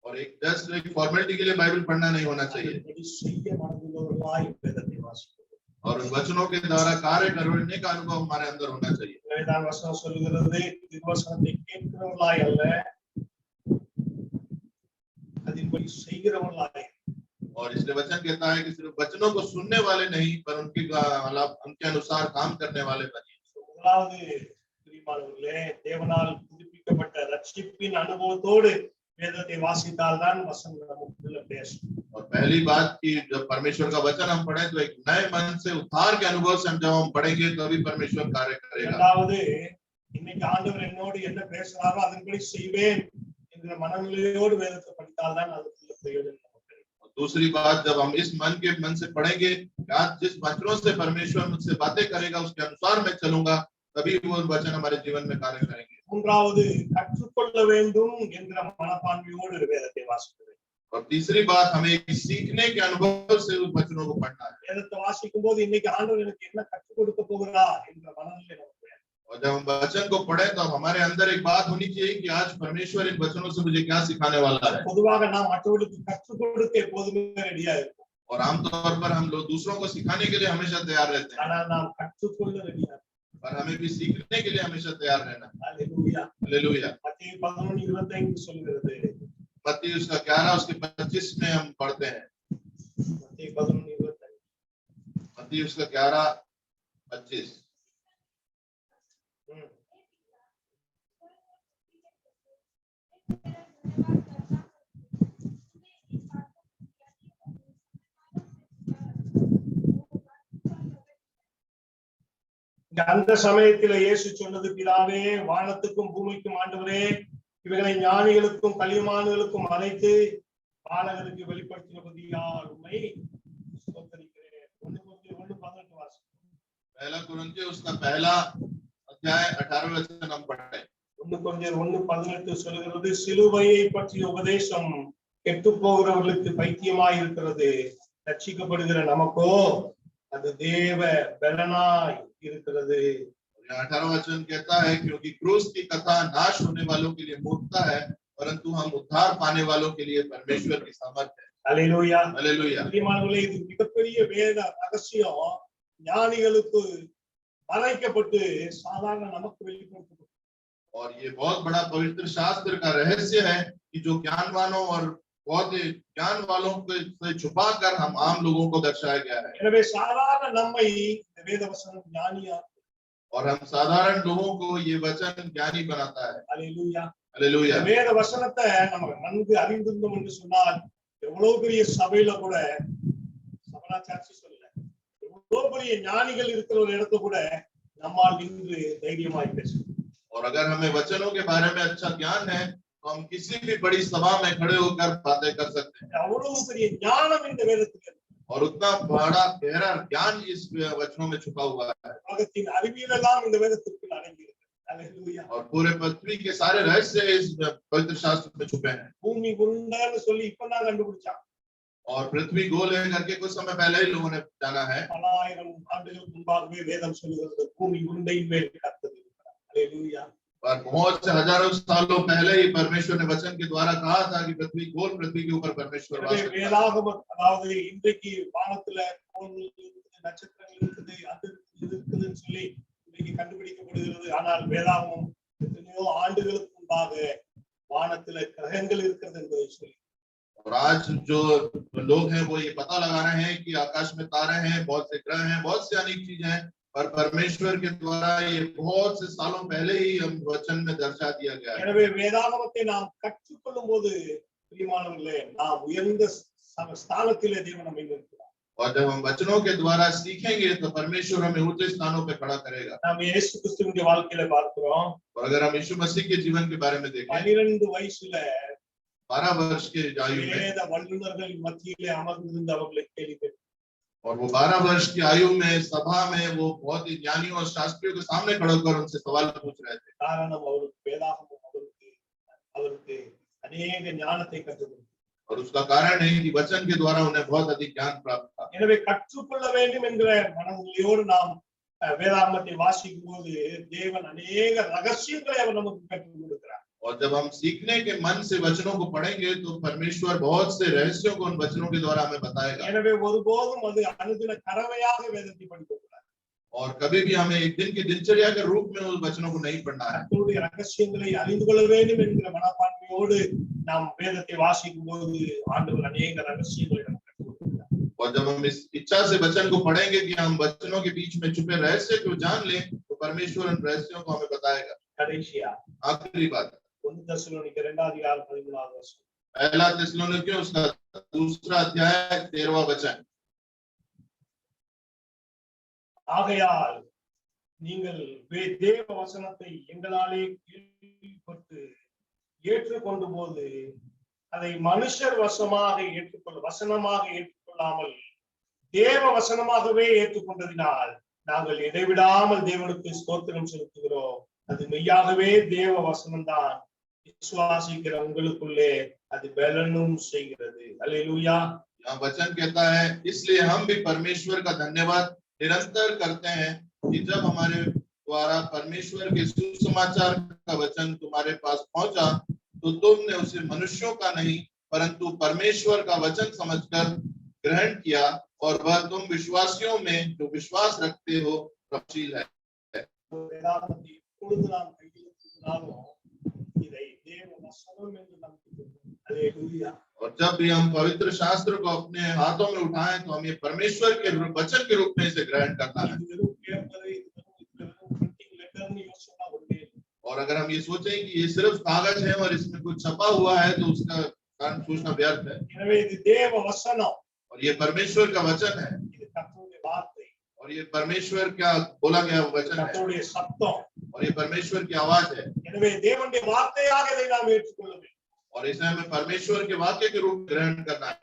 Speaker 2: और एक जस्ट एक फॉर्मेलिटी के लिए बाइबल पढ़ना नहीं होना चाहिए,
Speaker 1: அதன்படி செய்ய மனதுள்ளவர்களாய் வேதத்தை வாசிப்பது.
Speaker 2: और उन वचनों के द्वारा कार्य करने का अनुभव हमारे अंदर होना चाहिए।
Speaker 1: வேதாந்த வசனம் சொல்லுகிறது திருவசனத்தை கேட்கிறவர்களாய் அல்ல, அதன்படி செய்கிறவர்களாய்.
Speaker 2: और इसलिए वचन कहता है कि सिर्फ वचनों को सुनने वाले नहीं, पर उनके अनुसार काम करने वाले बनिए।
Speaker 1: முதலாவது பிரியமானவர்களே, தேவனால் புதுப்பிக்கப்பட்ட ரட்சிப்பின் அனுபவத்தோடு வேதத்தை வாசித்தால் தான் வசனம் நமக்குள்ள பேசும்.
Speaker 2: और पहली बात कि जब परमेश्वर का वचन हम पढ़े तो एक नए मन से उद्धार के अनुभव से जब हम पढ़ेंगे तभी परमेश्वर कार्य करेगा।
Speaker 1: இரண்டாவது, இன்னைக்கு ஆண்டவர் என்னோடு என்ன பேசுறாரோ அதன்படி செய்வேன் என்கிற மனநிலையோடு வேதத்தை படித்தால் தான் அதுக்குள்ள பிரயோஜனம்.
Speaker 2: दूसरी बात, जब हम इस मन से पढ़ेंगे, आज जिस वचनों से परमेश्वर मुझसे बातें करेगा उसके अनुसार मैं चलूंगा, तभी वो वचन हमारे जीवन में कार्य करेंगे।
Speaker 1: மூன்றாவது, கற்றுக்கொள்ள வேண்டும் என்கிற மனப்பான்மையோடு வேதத்தை வாசிப்பது.
Speaker 2: और तीसरी बात, हमें सीखने के अनुभव से उस वचनों को पढ़ना है।
Speaker 1: வேதத்தை வாசிக்கும் போது இன்னைக்கு ஆண்டவர் எனக்கு என்ன கற்றுக் கொடுக்க போகிறார் என்கிற மனநிலை நமக்கு.
Speaker 2: और जब हम वचन को पढ़े तो हमारे अंदर एक बात होनी चाहिए कि आज परमेश्वर इन वचनों से मुझे क्या सिखाने वाला है।
Speaker 1: பொதுவாக நாம் மற்றவர்களுக்கு கற்றுக் கொடுக்க எப்போதுமே ரெடியா இருப்போம்.
Speaker 2: और आमतौर पर हम लोग दूसरों को सिखाने के लिए हमेशा तैयार रहते हैं,
Speaker 1: ஆனால் நாம் கற்றுக்கொள்ள ரெடியா.
Speaker 2: पर हमें भी सीखने के लिए हमेशा तैयार रहना।
Speaker 1: அல்லேலூயா.
Speaker 2: हालेलुया।
Speaker 1: மத்தேயு 11:25 சொல்கிறது.
Speaker 2: मत्ती उसका 11 उसके 25 में हम पढ़ते हैं।
Speaker 1: மத்தேயு 11:25.
Speaker 2: मत्ती उसका 11:25।
Speaker 1: அந்த சமயத்துல இயேசு சொன்னது, பிதாவே, வானத்துக்கும் பூமிக்கும் ஆண்டவரே, இவைகளை ஞானிகளுக்கும் கலிமான்களுக்கும் அழைத்து பாலகருக்கு வெளிப்படுத்தினபடியால் உம்மை ஸ்தோத்திரிக்கிறேன். 1:18 வாசி.
Speaker 2: पहला कुरिन्थियों उसका पहला अध्याय 18 वचन हम पढ़ते हैं।
Speaker 1: 1:18 சொல்கிறது, சிலுவையை பற்றிய உபதேசம் கெட்டு போகிறவர்களுக்கு பைத்தியமாய் இருக்கிறது, ரட்சிக்கப்படுகிற நமக்கோ அது தேவ பலனாய் இருக்கிறது.
Speaker 2: 18 वचन कहता है, क्योंकि क्रूस की कथा नाश होने वालों के लिए मूर्खता है, परंतु हम उद्धार पाने वालों के लिए परमेश्वर की सामर्थ्य है।
Speaker 1: அல்லேலூயா.
Speaker 2: हालेलुया।
Speaker 1: பிரியமானவர்களே, இது மிகப்பெரிய வேத ரகசியம் ஞானிகளுக்கு மறைக்கப்பட்டு சாதாரண நமக்கு வெளிப்படுத்தப்படும்.
Speaker 2: और ये बहुत बड़ा पवित्र शास्त्र का रहस्य है कि जो ज्ञानवानों और बहुत ही ज्ञान वालों से छुपा कर हम आम लोगों को दर्शाया गया है।
Speaker 1: எனவே சாதாரண நம்மை இந்த வேத வசனம் ஞானியா,
Speaker 2: और हम साधारण लोगों को ये वचन ज्ञानी बनाता है।
Speaker 1: அல்லேலூயா.
Speaker 2: हालेलुया।
Speaker 1: வேத வசனத்தை நம்ம நன்கு அறிந்திருந்தோம் என்று சொன்னால் எவ்வளவு பெரிய சபையில கூட, சபனாச்சாட்சி சொல்லல, எவ்வளவு பெரிய ஞானிகள் இருக்கிற ஒரு இடத்துல கூட நம்மால் நின்று தைரியமாய் பேசலாம்.
Speaker 2: और अगर हमें वचनों के बारे में अच्छा ज्ञान है तो हम किसी भी बड़ी सभा में खड़े होकर बातें कर सकते हैं।
Speaker 1: அவ்வளவு பெரிய ஞானம் இந்த வேதத்தில் இருக்கு.
Speaker 2: और उतना बड़ा गहरा ज्ञान इस वचनों में छुपा हुआ है।
Speaker 1: உலகத்தின் அறிவியல் எல்லாம் இந்த வேதத்திற்குள் அடங்கி இருக்கு. அல்லேலூயா.
Speaker 2: और पूरे पृथ्वी के सारे रहस्य इस पवित्र शास्त्र में छुपे हैं।
Speaker 1: பூமி உருண்டைன்னு சொல்லி இப்பதான் கண்டுபிடிச்சான்.
Speaker 2: और पृथ्वी गोल है करके कुछ समय पहले ही लोगों ने जाना है।
Speaker 1: 1000 ஆண்டுகளுக்கு முன்பாகவே வேதம் சொல்லுகிறது, பூமி உருண்டையின் மேல் கர்த்தர் இருக்கிறார். அல்லேலூயா.
Speaker 2: और बहुत से हजारों सालों पहले ही परमेश्वर ने वचन के द्वारा कहा था कि पृथ्वी गोल, पृथ्वी के ऊपर परमेश्वर वास करता है।
Speaker 1: வேதாகமம், அதாவது இன்றைக்கு வானத்துல கோள்கள் இருக்குது, நட்சத்திரங்கள் இருக்குது, அது இருக்குதுன்னு சொல்லி இன்னைக்கு கண்டுபிடிக்கப்படுகிறது. ஆனால் வேதாகமம் எத்தனையோ ஆண்டுகளுக்கு முன்பாக வானத்துல கிரகங்கள் இருக்கிறது என்பதை சொல்லி,
Speaker 2: और आज जो लोग हैं वो ये पता लगा रहे हैं कि आकाश में तारे हैं, बहुत से ग्रह हैं, बहुत सी अनेक चीजें हैं, और परमेश्वर के द्वारा ये बहुत से सालों पहले ही हम वचन में दर्शा दिया गया है।
Speaker 1: எனவே வேதாகமத்தை நாம் கற்றுக்கொள்ளும் போது பிரியமானவர்களே, நாம் உயர்ந்த ஸ்தானத்திலே தேவன் நம்மை நிறுத்துவார்.
Speaker 2: और जब हम वचनों के द्वारा सीखेंगे तो परमेश्वर हमें ऊंचे स्थानों पे खड़ा करेगा।
Speaker 1: நாம் இயேசு கிறிஸ்துவின் வாழ்க்கையில பார்க்கிறோம்.
Speaker 2: और अगर हम यीशु मसीह के जीवन के बारे में देखें,
Speaker 1: 12 வயசுல
Speaker 2: 12 वर्ष के आयु में,
Speaker 1: வேத வல்லுநர்கள் மத்தியிலே அமர்ந்திருந்த அவர்களை கேள்வி,
Speaker 2: और वो 12 वर्ष की आयु में सभा में वो बहुत ही ज्ञानियों और शास्त्रियों के सामने खड़े होकर उनसे सवाल पूछ रहे थे।
Speaker 1: காரணம் அவருக்கு வேதாகமம் அவருக்கு அநேக ஞானத்தை கற்றுக்கொண்டார்.
Speaker 2: और उसका कारण है कि वचन के द्वारा उन्हें बहुत अधिक ज्ञान प्राप्त था।
Speaker 1: எனவே கற்றுக்கொள்ள வேண்டும் என்கிற மனநிலையோடு நாம் வேதாகமத்தை வாசிக்கும் போது தேவன் அநேக ரகசியங்களை அவர் நமக்கு கற்றுக் கொடுக்கிறார்.
Speaker 2: और जब हम सीखने के मन से वचनों को पढ़ेंगे तो परमेश्वर बहुत से रहस्यों को उन वचनों के द्वारा हमें बताएगा।
Speaker 1: எனவே ஒருபோதும் அது அனுதின கறவையாக வேதத்தை படிக்கக்கூடாது.
Speaker 2: और कभी भी हमें एक दिन की दिनचर्या के रूप में उस वचनों को नहीं पढ़ना है।
Speaker 1: கர்த்தருடைய ரகசியங்களை அறிந்து கொள்ள வேண்டும் என்கிற மனப்பான்மையோடு நாம் வேதத்தை வாசிக்கும் போது ஆண்டவர் அநேக ரகசியங்களை நமக்கு கற்றுக் கொடுக்கிறார்.
Speaker 2: और जब हम इस इच्छा से वचन को पढ़ेंगे कि हम वचनों के बीच में छुपे रहस्य को जान लें तो परमेश्वर उन रहस्यों को हमें बताएगा।
Speaker 1: கடைசியா
Speaker 2: आखिरी बात
Speaker 1: 1 தெசலோனிக்கர் 2:13
Speaker 2: पहला थिस्सलुनीकियों उसका दूसरा अध्याय 13वां वचन।
Speaker 1: ஆகையால் நீங்கள் தேவ வசனத்தை எங்களாலே கேள்விப்பட்டு ஏற்றுக்கொண்ட போது அதை மனுஷர் வசனமாக ஏற்றுக்கொள்ளாமல் தேவ வசனமாகவே ஏற்றுக்கொண்டதினால் நாங்கள் இடைவிடாமல் தேவனுக்கு ஸ்தோத்திரம் செலுத்துகிறோம். அது மெய்யாகவே தேவ வசனம்தான். விசுவாசிக்கிற உங்களுக்குள்ளே அது பலனும் செய்கிறது. அல்லேலூயா।
Speaker 2: यहाँ वचन कहता है इसलिए हम भी परमेश्वर का धन्यवाद निरंतर करते हैं कि जब हमारे द्वारा परमेश्वर के सुसमाचार का वचन तुम्हारे पास पहुंचा तो तुमने उसे मनुष्यों का नहीं परंतु परमेश्वर का वचन समझकर ग्रहण किया और वह तुम विश्वासियों में जो विश्वास रखते हो प्रभुशील है। और जब भी हम पवित्र शास्त्र को अपने हाथों में उठाएं तो हमें परमेश्वर के वचन के रूप में इसे ग्रहण करना है। और अगर हम ये सोचें कि ये सिर्फ कागज है और इसमें कुछ छपा हुआ है तो उसका कारण सोचना व्यर्थ है। और ये परमेश्वर का वचन है और ये परमेश्वर क्या बोला गया वचन है और ये परमेश्वर की आवाज है और इसे हमें परमेश्वर के वाक्य के रूप में ग्रहण करना है।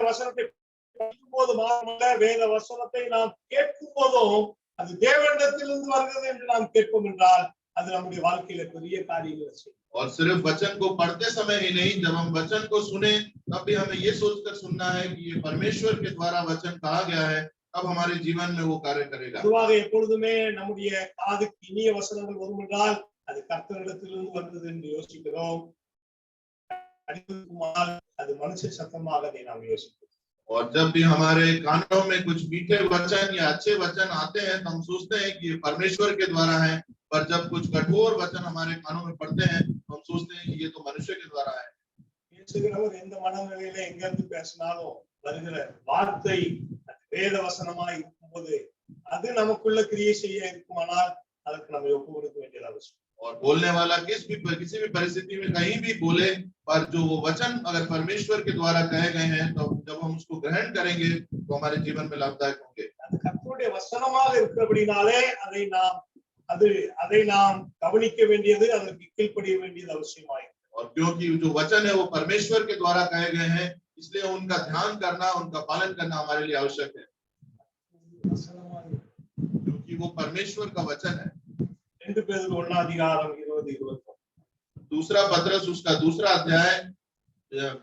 Speaker 1: வேத வசனத்தை நாம் கேட்கும் போதும் அது தேவனிடத்திலிருந்து வருகிறது என்று நாம் கேட்போம் என்றால் அது நம்முடைய வாழ்க்கையில பெரிய காரியங்களை செய்யும்।
Speaker 2: और सिर्फ वचन को पढ़ते समय ही नहीं जब हम वचन को सुने तब भी हमें ये सोचकर सुनना है कि ये परमेश्वर के द्वारा वचन कहा गया है तब हमारे जीवन में वो कार्य करेगा।
Speaker 1: பொதுவாக எப்பொழுதுமே நம்முடைய காதுக்கு இனிய வசனங்கள் வரும் என்றால் அது கர்த்தரிடத்திலிருந்து வந்தது என்று யோசிக்கிறோம்। அது மனுஷ சத்தமாக அதை நாம் யோசிக்கிறோம்।
Speaker 2: और जब भी हमारे कानों में कुछ मीठे वचन या अच्छे वचन आते हैं तो हम सोचते हैं कि ये परमेश्वर के द्वारा है पर जब कुछ कठोर वचन हमारे कानों में पड़ते हैं तो हम सोचते हैं कि ये तो मनुष्य के द्वारा है।
Speaker 1: பேசுகிறவர் எந்த மனநிலையில எங்கிருந்து பேசினாலும் வருகிற வார்த்தை வேத வசனமா இருக்கும்போது அது நமக்குள்ள கிரியை செய்ய இருக்குமானால் அதற்கு நம்ம ஒப்பு கொடுக்க வேண்டியது அவசியம்।
Speaker 2: और बोलने वाला किसी भी परिस्थिति में कहीं भी बोले पर जो वो वचन अगर परमेश्वर के द्वारा कहे गए हैं तो जब हम उसको ग्रहण करेंगे तो हमारे जीवन में लाभदायक होंगे।
Speaker 1: அது கர்த்தருடைய வசனமாக இருக்கிறபடினாலே அதை நாம் கவனிக்க வேண்டியது அதற்கு கீழ்ப்படிய வேண்டியது அவசியமாய்।
Speaker 2: और क्योंकि जो वचन है वो परमेश्वर के द्वारा कहे गए हैं इसलिए उनका ध्यान करना उनका पालन करना हमारे लिए आवश्यक है क्योंकि वो परमेश्वर का वचन है।
Speaker 1: 2 பேதுரு 1:20-21
Speaker 2: दूसरा पत्रस उसका दूसरा अध्याय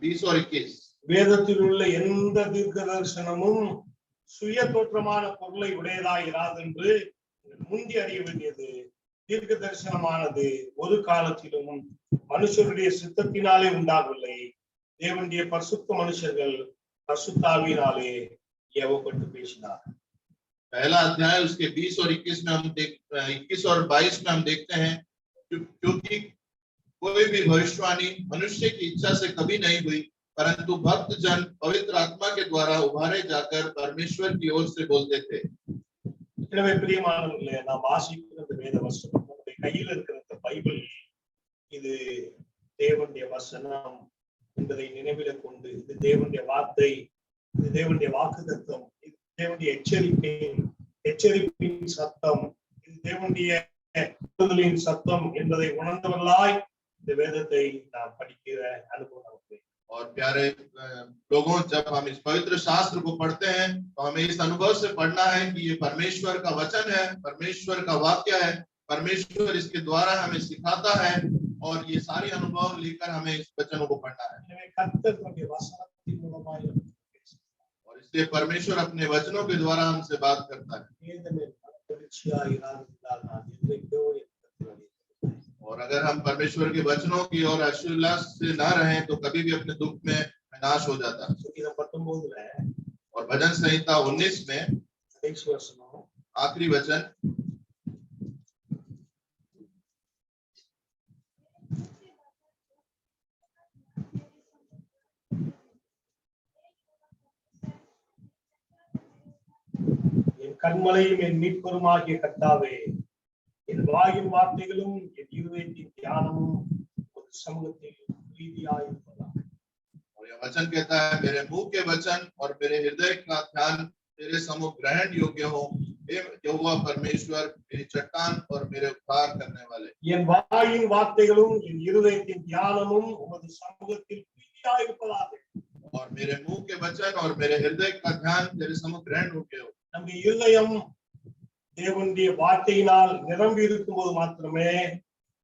Speaker 2: 20 और 21
Speaker 1: வேதத்தில் உள்ள எந்த தீர்க்க தரிசனமும் சுய தோற்றமான பொருளை உடையதாய் இராதென்று முந்தி அறிய வேண்டியது தீர்க்க தரிசனமானது ஒரு காலத்திலும் மனுஷருடைய சித்தத்தினாலே உண்டாகவில்லை தேவனுடைய பரிசுத்த மனுஷர்கள் பரிசுத்தாவியினாலே ஏவப்பட்டு பேசினார்।
Speaker 2: पहला अध्याय उसके 20 और 21 में हम 21 और 22 में हम देखते हैं क्योंकि कोई भी भविष्यवाणी मनुष्य की इच्छा से कभी नहीं हुई परंतु भक्त जन पवित्र आत्मा के द्वारा उभारे जाकर परमेश्वर की ओर से बोलते थे।
Speaker 1: எனவே பிரியமானவர்களே நாம் வாசிக்கிற இந்த வேத வசனம் நம்முடைய கையில் இருக்கிற இந்த பைபிள் இது தேவனுடைய வசனம் என்பதை நினைவில கொண்டு இது தேவனுடைய வார்த்தை இது தேவனுடைய வாக்குத்தத்தம் இது தேவனுடைய எச்சரிப்பின் சத்தம் இது தேவனுடைய சத்தம் என்பதை உணர்ந்தவர்களாய் இந்த வேதத்தை நாம் படிக்கிற அனுபவம் நமக்கு।
Speaker 2: और प्यारे लोगों जब हम इस पवित्र शास्त्र को पढ़ते हैं तो हमें इस अनुभव से पढ़ना है कि ये परमेश्वर का वचन है परमेश्वर का वाक्य है परमेश्वर इसके द्वारा हमें सिखाता है और ये सारे अनुभव लेकर हमें इस वचनों को पढ़ना है।
Speaker 1: எனவே கர்த்தர் தம்முடைய வசனத்தின் மூலமாய்
Speaker 2: और इसलिए परमेश्वर अपने वचनों के द्वारा हमसे बात करता है।
Speaker 1: வேதமே மகிழ்ச்சியாய் இருந்தால் நான் என்றைக்கோ
Speaker 2: और अगर हम परमेश्वर के वचनों की और हर्षोल्लास से ना रहें तो कभी भी अपने दुख में नाश हो जाता है।
Speaker 1: சங்கீதம் 19
Speaker 2: और भजन संहिता 19 में
Speaker 1: கடைசி வசனம்
Speaker 2: आखिरी वचन,
Speaker 1: என் கண்மலையும் என் மீட்பருமாகிய கர்த்தாவே, என் வாயின் வார்த்தைகளும் என் இருதயத்தின் தியானமும் ஒரு சமூகத்தில் प्रीतियाயிருப்பதாக।
Speaker 2: और यह वचन कहता है, मेरे मुंह के वचन और मेरे हृदय का ध्यान तेरे सम्मुख ग्रहण योग्य हो, हे यहोवा परमेश्वर, मेरी चट्टान और मेरे उद्धार करने वाले।
Speaker 1: என் வாயின் வார்த்தைகளும் என் இருதயத்தின் தியானமும் உமது சமூகத்தில் प्रीतियाயிருப்பதாக।
Speaker 2: और मेरे मुंह के वचन और मेरे हृदय का ध्यान तेरे सम्मुख ग्रहण योग्य हो।
Speaker 1: நம்முடைய இருதயம் தேவனுடைய வார்த்தையினால் நிரம்பி இருக்கும்போது மாத்திரமே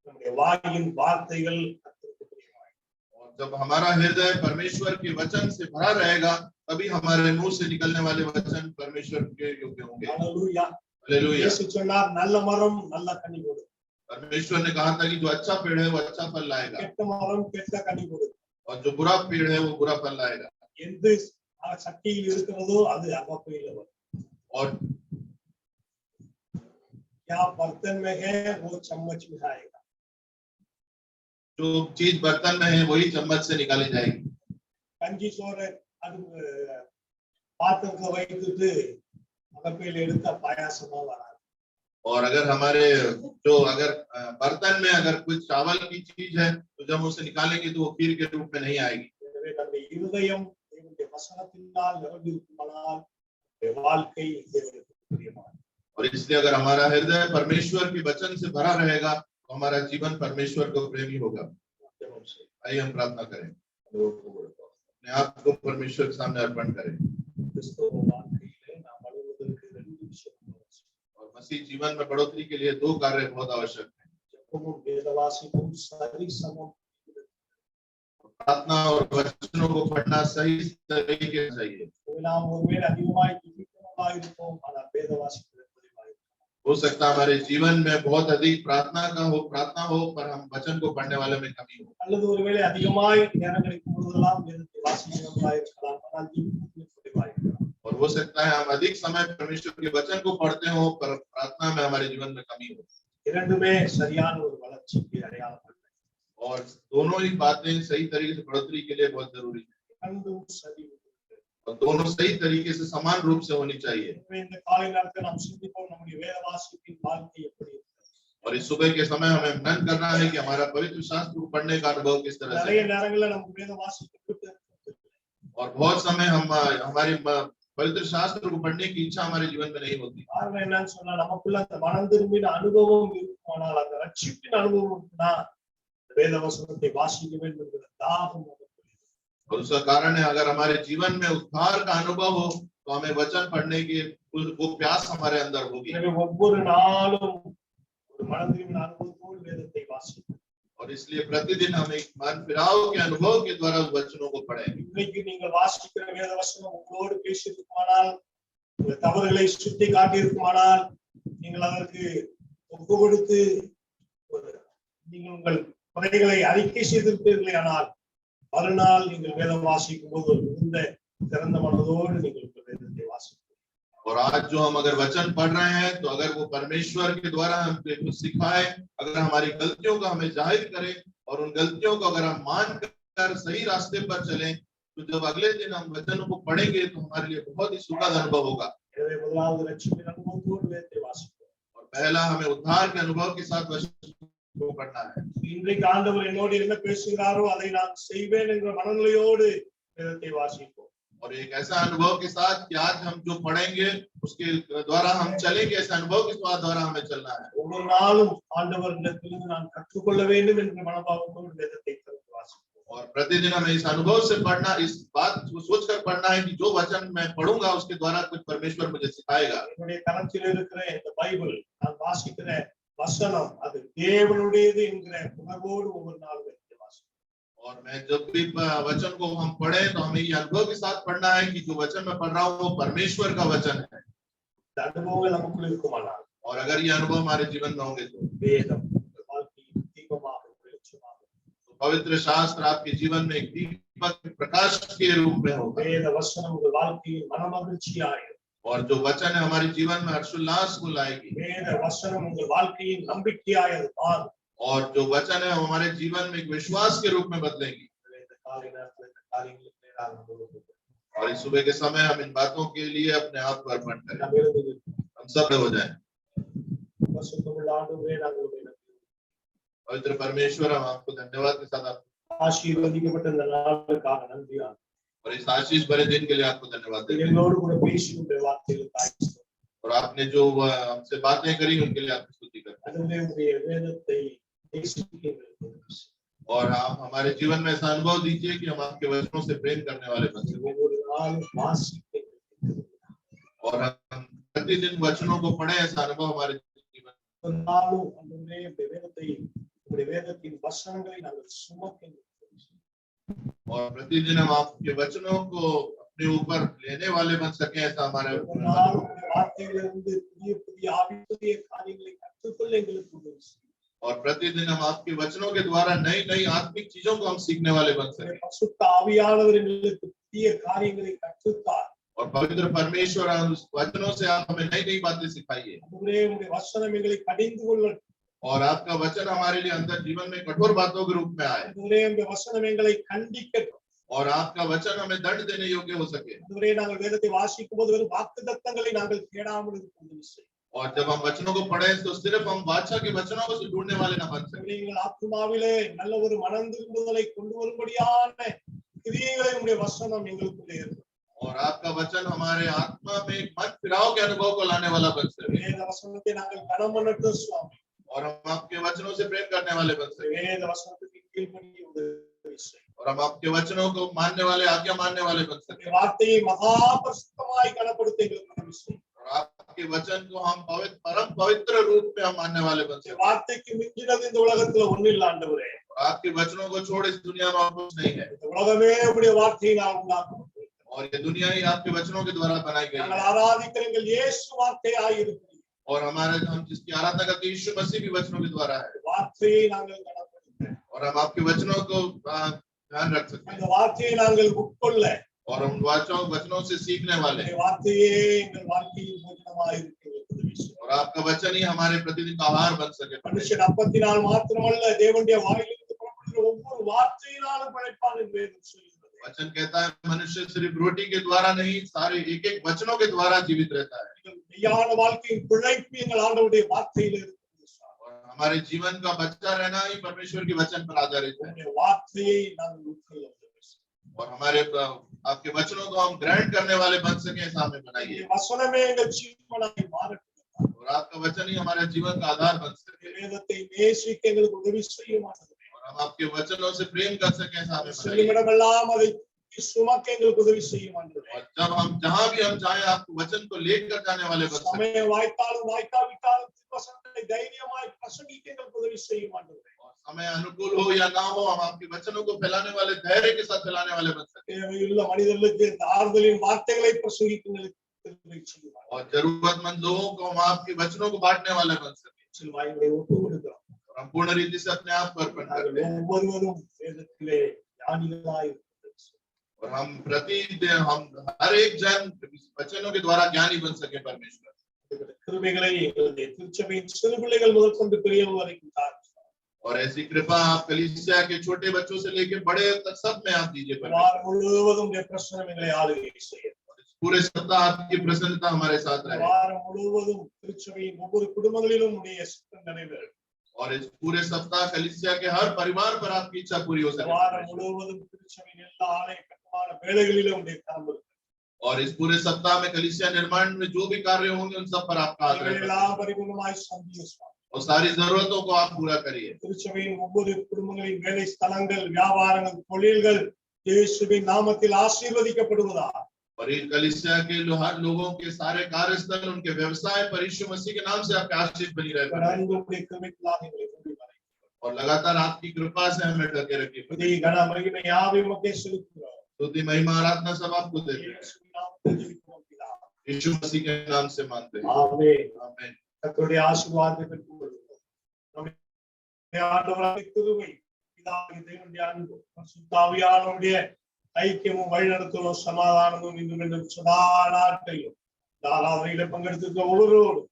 Speaker 1: நம்முடைய வாயின் வார்த்தைகள் கர்த்தருக்கு பிரியமாய்।
Speaker 2: और जब हमारा हृदय परमेश्वर के वचन से भरा रहेगा, तभी हमारे मुंह से निकलने वाले वचन परमेश्वर के योग्य होंगे।
Speaker 1: हालेलुया।
Speaker 2: हालेलुया।
Speaker 1: இயேசு சொன்னார், நல்ல மரம் நல்ல கனி கொடுக்கும்,
Speaker 2: परमेश्वर ने कहा था कि जो अच्छा पेड़ है वो अच्छा फल लाएगा,
Speaker 1: கெட்ட மரம் கெட்ட கனி கொடுக்கும்।
Speaker 2: और जो बुरा पेड़ है वो बुरा फल लाएगा।
Speaker 1: எந்த சட்டியில் இருக்கிறதோ அது அகப்பையில வரும்।
Speaker 2: और
Speaker 1: क्या बर्तन में है वो चम्मच में आएगा।
Speaker 2: जो चीज बर्तन में है वही चम्मच से निकाली जाएगी।
Speaker 1: கஞ்சி சோறு அது பாத்திரத்துல வைத்துட்டு அகப்பையில எடுத்த பாயாசமா வராது।
Speaker 2: और अगर हमारे जो अगर बर्तन में अगर कुछ चावल की चीज है तो जब उसे निकालेंगे तो वो खीर के रूप में नहीं आएगी।
Speaker 1: எனவே நம்முடைய இருதயம் தேவனுடைய வசனத்தினால் நிரம்பியிருக்குமானால் வாழ்க்கை தேவனுக்கு பிரியமானது।
Speaker 2: और इसलिए अगर हमारा हृदय परमेश्वर के वचन से भरा रहेगा तो हमारा जीवन परमेश्वर को प्रेमी होगा। आइए हम प्रार्थना करें, अपने आप को परमेश्वर के सामने अर्पण करें। और मसीह जीवन में बढ़ोतरी के लिए दो कार्य बहुत आवश्यक है, प्रार्थना और वचनों को पढ़ना सही तरीके से चाहिए। हो सकता है हमारे जीवन में बहुत अधिक प्रार्थना हो पर हम वचन को पढ़ने वाले में कमी हो। और हो सकता है हम अधिक समय परमेश्वर के वचन को पढ़ते हो पर प्रार्थना में हमारे जीवन में कमी हो। और दोनों ही बातें सही तरीके से बढ़ोतरी के लिए बहुत जरूरी है, और दोनों सही तरीके से समान रूप से होनी चाहिए। और इस सुबह के समय हमें मनन करना है कि हमारा पवित्र शास्त्र को पढ़ने का अनुभव किस तरह से है। और बहुत समय हम हमारी पवित्र शास्त्र को पढ़ने की इच्छा हमारे जीवन में नहीं होती। और उसका कारण है अगर हमारे जीवन में उद्धार का अनुभव हो तो हमें वचन पढ़ने की वो प्यास हमारे अंदर होगी। और इसलिए प्रतिदिन हम एक मन फिराव के अनुभव के द्वारा वचनों को पढ़ें।
Speaker 1: தவறுகளை சுட்டி காட்டியிருக்குமானால் நீங்கள் அதற்கு ஒப்பு கொடுத்து நீங்கள் உங்கள் குறைகளை அறிக்கை செய்திருப்பீர்களே, ஆனால் மறுநாள் நீங்கள் வேதம் வாசிக்கும் போது மிகுந்த திறந்த மனதோடு நீங்கள் வேதத்தை வாசிப்பீர்கள்।
Speaker 2: और आज जो हम अगर वचन पढ़ रहे हैं तो अगर वो परमेश्वर के द्वारा हमको कुछ सिखाए, अगर हमारी गलतियों को हमें जाहिर करे और उन गलतियों को अगर हम मान कर सही रास्ते पर चलें, तो जब अगले दिन हम वचनों को पढ़ेंगे तो हमारे लिए बहुत ही सुखद अनुभव होगा। और पहला हमें उद्धार के अनुभव के साथ वचन को पढ़ना है।
Speaker 1: இன்றைக்கு ஆண்டவர் என்னோடு என்ன பேசுகிறாரோ அதை நான் செய்வேன் என்ற மனநிலையோடு வேதத்தை வாசிப்போம்।
Speaker 2: और एक ऐसा अनुभव के साथ कि आज हम जो पढ़ेंगे उसके द्वारा हम चलेंगे, ऐसा अनुभव के द्वारा हमें चलना है।
Speaker 1: ஒவ்வொரு நாளும் ஆண்டவரிடத்திலிருந்து நான் கற்றுக்கொள்ள வேண்டும் என்ற மனோபாவத்தோடு வேதத்தை வாசிப்போம்।
Speaker 2: और प्रतिदिन हमें इस अनुभव से पढ़ना, इस बात को सोचकर पढ़ना है कि जो वचन मैं पढ़ूंगा उसके द्वारा कुछ परमेश्वर मुझे सिखाएगा।
Speaker 1: என்னுடைய கரத்தில் இருக்கிற இந்த பைபிள் நான் வாசிக்கிற வசனம் அது தேவனுடையது என்கிற உணர்வோடு ஒவ்வொரு நாளும் வாசிக்கணும்.
Speaker 2: और मैं जब भी वचन को हम पढ़े तो हमें ये अनुभव के साथ पढ़ना है कि जो वचन मैं पढ़ रहा हूँ वो परमेश्वर का वचन है।
Speaker 1: இந்த அனுபவங்கள் நமக்குள்ள இருக்குமானால்
Speaker 2: और अगर ये अनुभव हमारे जीवन में होंगे तो
Speaker 1: வேதம் வாழ்க்கையின் தீபமாக வெளிச்சமாக,
Speaker 2: तो पवित्र शास्त्र आपके जीवन में एक दीपक प्रकाश के रूप में होगा।
Speaker 1: வேத வசனம் உங்கள் வாழ்க்கையின் மனமகிழ்ச்சியாய்,
Speaker 2: और जो वचन है हमारे जीवन में हर्षोल्लास को लाएगी।
Speaker 1: வேத வசனம் உங்கள் வாழ்க்கையின் நம்பிக்கையாய் அது மாறும்।
Speaker 2: और जो वचन है हमारे जीवन में एक विश्वास के रूप में बदलेंगी।
Speaker 1: இந்த காலை நேரத்தில் இந்த காரியங்களுக்கு நேராக போகும்போது
Speaker 2: और इस सुबह के समय हम इन बातों के लिए अपने आप को अर्पण करें,
Speaker 1: நாம் எழுந்து
Speaker 2: हम सब हो जाएं।
Speaker 1: பரிசுத்தமுள்ள ஆண்டவரே, நாங்கள் உம்மை நம்புகிறோம்.
Speaker 2: पवित्र परमेश्वर, हम आपको धन्यवाद के साथ
Speaker 1: ஆசீர்வதிக்கப்பட்ட இந்த நாளுக்காக நன்றி ஆண்டவரே.
Speaker 2: और इस आशीष भरे दिन के लिए आपको धन्यवाद देते हैं।
Speaker 1: எங்களோடு கூட பேசி உங்களுடைய வார்த்தைகளுக்காக ஸ்தோத்திரம்.
Speaker 2: और आपने जो हमसे बातें करी उनके लिए आपकी स्तुति करते हैं।
Speaker 1: அதுவே உங்களுடைய வேதத்தை நேசிக்கிறீர்கள்.
Speaker 2: और आप हमारे जीवन में ऐसा अनुभव दीजिए कि हम आपके वचनों से प्रेम करने वाले बन सकें।
Speaker 1: ஒவ்வொரு நாளும் வாசிக்கிறீர்கள்.
Speaker 2: और हम प्रतिदिन वचनों को पढ़े, ऐसा अनुभव हमारे जीवन में।
Speaker 1: ஒவ்வொரு நாளும் ஆண்டவரே உங்களுடைய வேதத்தின் வசனங்களை நாங்கள் சுமக்கிறோம்.
Speaker 2: और प्रतिदिन हम आपके वचनों को अपने ऊपर लेने वाले बन सके, ऐसा हमारे
Speaker 1: ஒவ்வொரு நாளும் உங்களுடைய வார்த்தைகளிலிருந்து புதிய புதிய ஆவிக்குரிய காரியங்களை கற்றுக்கொள்ள எங்களுக்கு உதவி செய்யும்.
Speaker 2: और प्रतिदिन हम आपके वचनों के द्वारा नई नई आत्मिक चीजों को हम सीखने वाले बन सके।
Speaker 1: பரிசுத்த ஆவியானவர் எங்களுக்கு புதிய காரியங்களை கற்றுத்தார்.
Speaker 2: और पवित्र परमेश्वर, उस वचनों से आप हमें नई नई बातें सिखाइए।
Speaker 1: ஆண்டவரே, உங்களுடைய வசனம் எங்களை கடிந்து கொள்ளட்டும்.
Speaker 2: और आपका वचन हमारे लिए अंदर जीवन में कठोर बातों के रूप में आए।
Speaker 1: ஆண்டவரே, உங்களுடைய வசனம் எங்களை கண்டிக்கட்டும்.
Speaker 2: और आपका वचन हमें दंड देने योग्य हो सके।
Speaker 1: ஆண்டவரே, நாங்கள் வேதத்தை வாசிக்கும் போது வெறும் வாக்குத்தத்தங்களை நாங்கள் தேடாமல் இருக்க உதவி செய்யும்.
Speaker 2: और जब हम वचनों को पढ़े तो सिर्फ हम बादशाह के वचनों को से ढूंढने वाले ना बन सके।
Speaker 1: எங்கள் ஆத்துமாவிலே நல்ல ஒரு மனம் திரும்புதலை கொண்டு வரும்படியான கிரியைகளை உங்களுடைய வசனம் எங்களுக்குள்ளே இருக்கும்.
Speaker 2: और आपका वचन हमारे आत्मा में एक मन फिराव के अनुभव को लाने वाला बन सके।
Speaker 1: வேத வசனத்தை நாங்கள் கனம் பண்ணட்டும் சுவாமி.
Speaker 2: और हम आपके वचनों से प्रेम करने वाले बन सके।
Speaker 1: வேத வசனத்துக்கு கீழ்ப்படிய உதவி செய்யும்.
Speaker 2: और हम आपके वचनों को मानने वाले, आज्ञा मानने वाले बन सके।
Speaker 1: உங்களுடைய வார்த்தையை மகா பரிசுத்தமாய் கனப்படுத்த எங்களுக்கு உதவி செய்யும்.
Speaker 2: और आपके वचन को हम परम पवित्र रूप में हम मानने वाले बन
Speaker 1: உங்களுடைய
Speaker 2: सके।
Speaker 1: வார்த்தைக்கு மிஞ்சினது இந்த உலகத்துல ஒண்ணு இல்ல ஆண்டவரே.
Speaker 2: और आपके वचनों को छोड़ इस दुनिया में और कुछ नहीं है।
Speaker 1: இந்த உலகமே உங்களுடைய வார்த்தையினால் உண்டாக்கப்பட்டது.
Speaker 2: और ये दुनिया ही आपके वचनों के द्वारा बनाई गई
Speaker 1: நாங்கள்
Speaker 2: है।
Speaker 1: ஆராதிக்கிற எங்கள் இயேசு வார்த்தையாய் இருக்கிறீர்.
Speaker 2: और हमारे हम जिसकी आराधना करते हैं यीशु मसीह भी वचनों के द्वारा है।
Speaker 1: வார்த்தையை நாங்கள் கனப்படுத்த,
Speaker 2: और हम आपके वचनों को ध्यान रख सकते
Speaker 1: அந்த
Speaker 2: हैं।
Speaker 1: வார்த்தையை நாங்கள் உட்கொள்ள,
Speaker 2: और हम वचनों से सीखने वाले
Speaker 1: அந்த
Speaker 2: हैं।
Speaker 1: வார்த்தையே எங்கள் வாழ்க்கையில் போஜனமாய் இருக்க எங்களுக்கு உதவி செய்யும்.
Speaker 2: और आपका वचन ही हमारे प्रतिदिन का आहार बन सके।
Speaker 1: மனுஷன் அப்பத்தினால் மாத்திரமல்ல, தேவனுடைய வாயிலிருந்து புறப்படுகிற ஒவ்வொரு வார்த்தையினாலும் பிழைப்பான் என்று வேதம் சொல்கிறது.
Speaker 2: वचन कहता है मनुष्य सिर्फ रोटी के द्वारा नहीं, सारे एक एक वचनों के द्वारा जीवित रहता है।
Speaker 1: மெய்யான வாழ்க்கையின் பிழைப்பு எங்கள் ஆண்டவருடைய வார்த்தையில் இருக்கிறது.
Speaker 2: और हमारे जीवन का बचा रहना ही परमेश्वर के वचन पर आधारित है।
Speaker 1: உங்களுடைய வார்த்தையை நாங்கள் உட்கொள்ள உதவி செய்யும்.
Speaker 2: और हमारे आपके वचनों को हम ग्रहण करने वाले बन सके, ऐसा हमें बनाइए।
Speaker 1: உங்களுடைய வசனமே எங்கள் ஜீவனாய் மாறட்டும்.
Speaker 2: और आपका वचन ही हमारे जीवन का आधार बन सके।
Speaker 1: வேதத்தை நேசிக்க எங்களுக்கு உதவி செய்யும் ஆண்டவரே.
Speaker 2: और हम आपके वचनों से प्रेम कर सके, ऐसा हमें बनाइए।
Speaker 1: செல்லுமிடமெல்லாம் அதை சுமக்க எங்களுக்கு உதவி செய்யும் ஆண்டவரே.
Speaker 2: और जब हम जहां भी हम चाहे आपको वचन को लेकर जाने वाले बन सके।
Speaker 1: சமயம் வாய்த்தாலும் வாய்க்காவிட்டாலும் திருவசனத்தை தைரியமாய் பிரசங்கிக்க எங்களுக்கு உதவி செய்யும் ஆண்டவரே.
Speaker 2: और समय अनुकूल हो या ना हो, हम आपके वचनों को फैलाने वाले, धैर्य के साथ फैलाने वाले बन सके।
Speaker 1: தேவையுள்ள மனிதர்களுக்கு இந்த ஆறுதலின் வார்த்தைகளை பிரசங்கிக்க எங்களுக்கு உதவி செய்யும் ஆண்டவரே.
Speaker 2: और जरूरतमंद लोगों को हम आपके वचनों को बांटने वाले बन सके।
Speaker 1: சிலுவையிலே ஒப்பு கொடுக்கிறோம்.
Speaker 2: और हम पूर्ण रीति से अपने आप को अर्पण करते हैं।
Speaker 1: ஒவ்வொருவரும் வேதத்திலே ஞானிகளாய்
Speaker 2: और हम प्रतिदिन हम हर एक जन वचनों के द्वारा ज्ञानी बन सके परमेश्वर।
Speaker 1: கிருபைகளை எங்களுடைய திருச்சபையின் சிறு பிள்ளைகள் முதல் கொண்டு பெரியவர்கள் வரைக்கும் தாரும்.
Speaker 2: और ऐसी कृपा आप कलीसिया के छोटे बच्चों से लेके बड़े तक सब में आप दीजिए परमेश्वर।
Speaker 1: வாரம் முழுவதும் உடைய பிரசன்னம் எங்களை ஆளுகை செய்யும்.
Speaker 2: पूरे सप्ताह आपकी प्रसन्नता हमारे साथ रहे।
Speaker 1: வாரம் முழுவதும் திருச்சபையின் ஒவ்வொரு குடும்பங்களிலும் உடைய சித்தம் நிறைவேறும்.
Speaker 2: और इस पूरे सप्ताह कलीसिया के हर परिवार पर आपकी इच्छा पूरी हो सके।
Speaker 1: வாரம் முழுவதும் திருச்சபையின் எல்லா ஆலய கட்டுமான வேலைகளிலும் உடைய கரம் இருக்கும்.
Speaker 2: और इस पूरे सप्ताह में कलीसिया निर्माण में जो भी कार्य होंगे उन सब पर आपका हाथ
Speaker 1: இவைகள்
Speaker 2: रहेगा।
Speaker 1: எல்லாம் பரிபூர்ணமாய் சந்தியும் சுவாமி.
Speaker 2: और सारी जरूरतों को आप पूरा करिए।
Speaker 1: திருச்சபையின் ஒவ்வொரு குடும்பங்களின் வேலை ஸ்தலங்கள், வியாபாரங்கள், தொழில்கள் இயேசுவின் நாமத்தில் ஆசீர்வதிக்கப்படுவதா.
Speaker 2: और इन कलीसिया के हर लोगों के सारे कार्यस्थल, उनके व्यवसाय पर यीशु मसीह के नाम से आपके आशीष बनी रहे
Speaker 1: கடந்து உடைய கிருபைக்குள்ளாக எங்களை கொண்டு வரை
Speaker 2: और लगातार आपकी कृपा से हमें ढके रखिए।
Speaker 1: துதி கன மகிமை யாவையும் உமக்கே செலுத்துகிறோம்
Speaker 2: स्तुति महिमा आराधना सब आपको देते हैं,
Speaker 1: இயேசுவின் நாமத்தில் ஜெபிக்கிறோம் பிதாவே.
Speaker 2: यीशु मसीह के नाम से मानते हैं,
Speaker 1: ஆமென்.
Speaker 2: आमीन।
Speaker 1: கர்த்தருடைய ஆசீர்வாதத்தை பெற்றுக்கொள்வோம். நம்முடைய ஆண்டவராகிய கிருபை, பிதாவாகிய தேவனுடைய அன்பு, பரிசுத்த ஆவியானவருடைய ஐக்கியமும் வழிநடத்தலும் சமாதானமும் இன்னும் இன்னும் சதா நாட்களிலும் ஆராதனையில பங்கெடுத்திருக்க ஒவ்வொருவரோடும்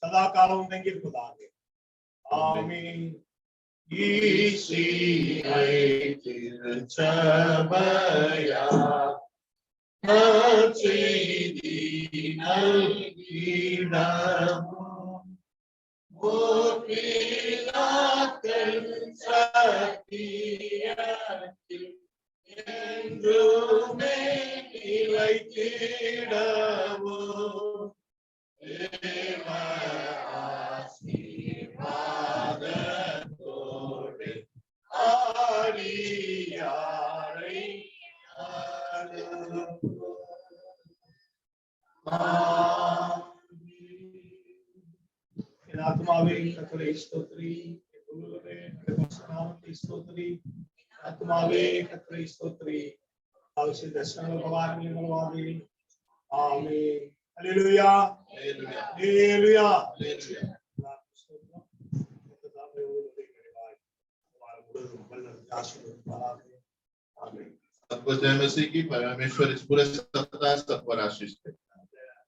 Speaker 1: சதா காலமும் தங்கியிருப்பதாக. ஆமென். ஈசியை திருச்சபையா நற்செய்தி நல்கிடவும் முற்பிதாக்கள் சத்தியத்தில் என்றுமே நிலைத்திடவும் தேவ ஆசீர்வாதத்தோடு ஆடியாரை என் ஆத்மாவே கர்த்தரை ஸ்தோத்திரி, என் முழுவதுமே அவருடைய பரிசுத்த நாமத்தை ஸ்தோத்திரி. ஆத்மாவே கர்த்தரை ஸ்தோத்திரி, அவர் செய்த சகல உபகாரங்களையும் மறவாதே. ஆமென். அல்லேலூயா,
Speaker 2: हालेलुया,
Speaker 1: அல்லேலூயா.
Speaker 2: हालेलुया।
Speaker 1: ஆமென்.
Speaker 2: सबको जय मसीह की। परमेश्वर इस पूरे सप्ताह सब पर आशीष दे।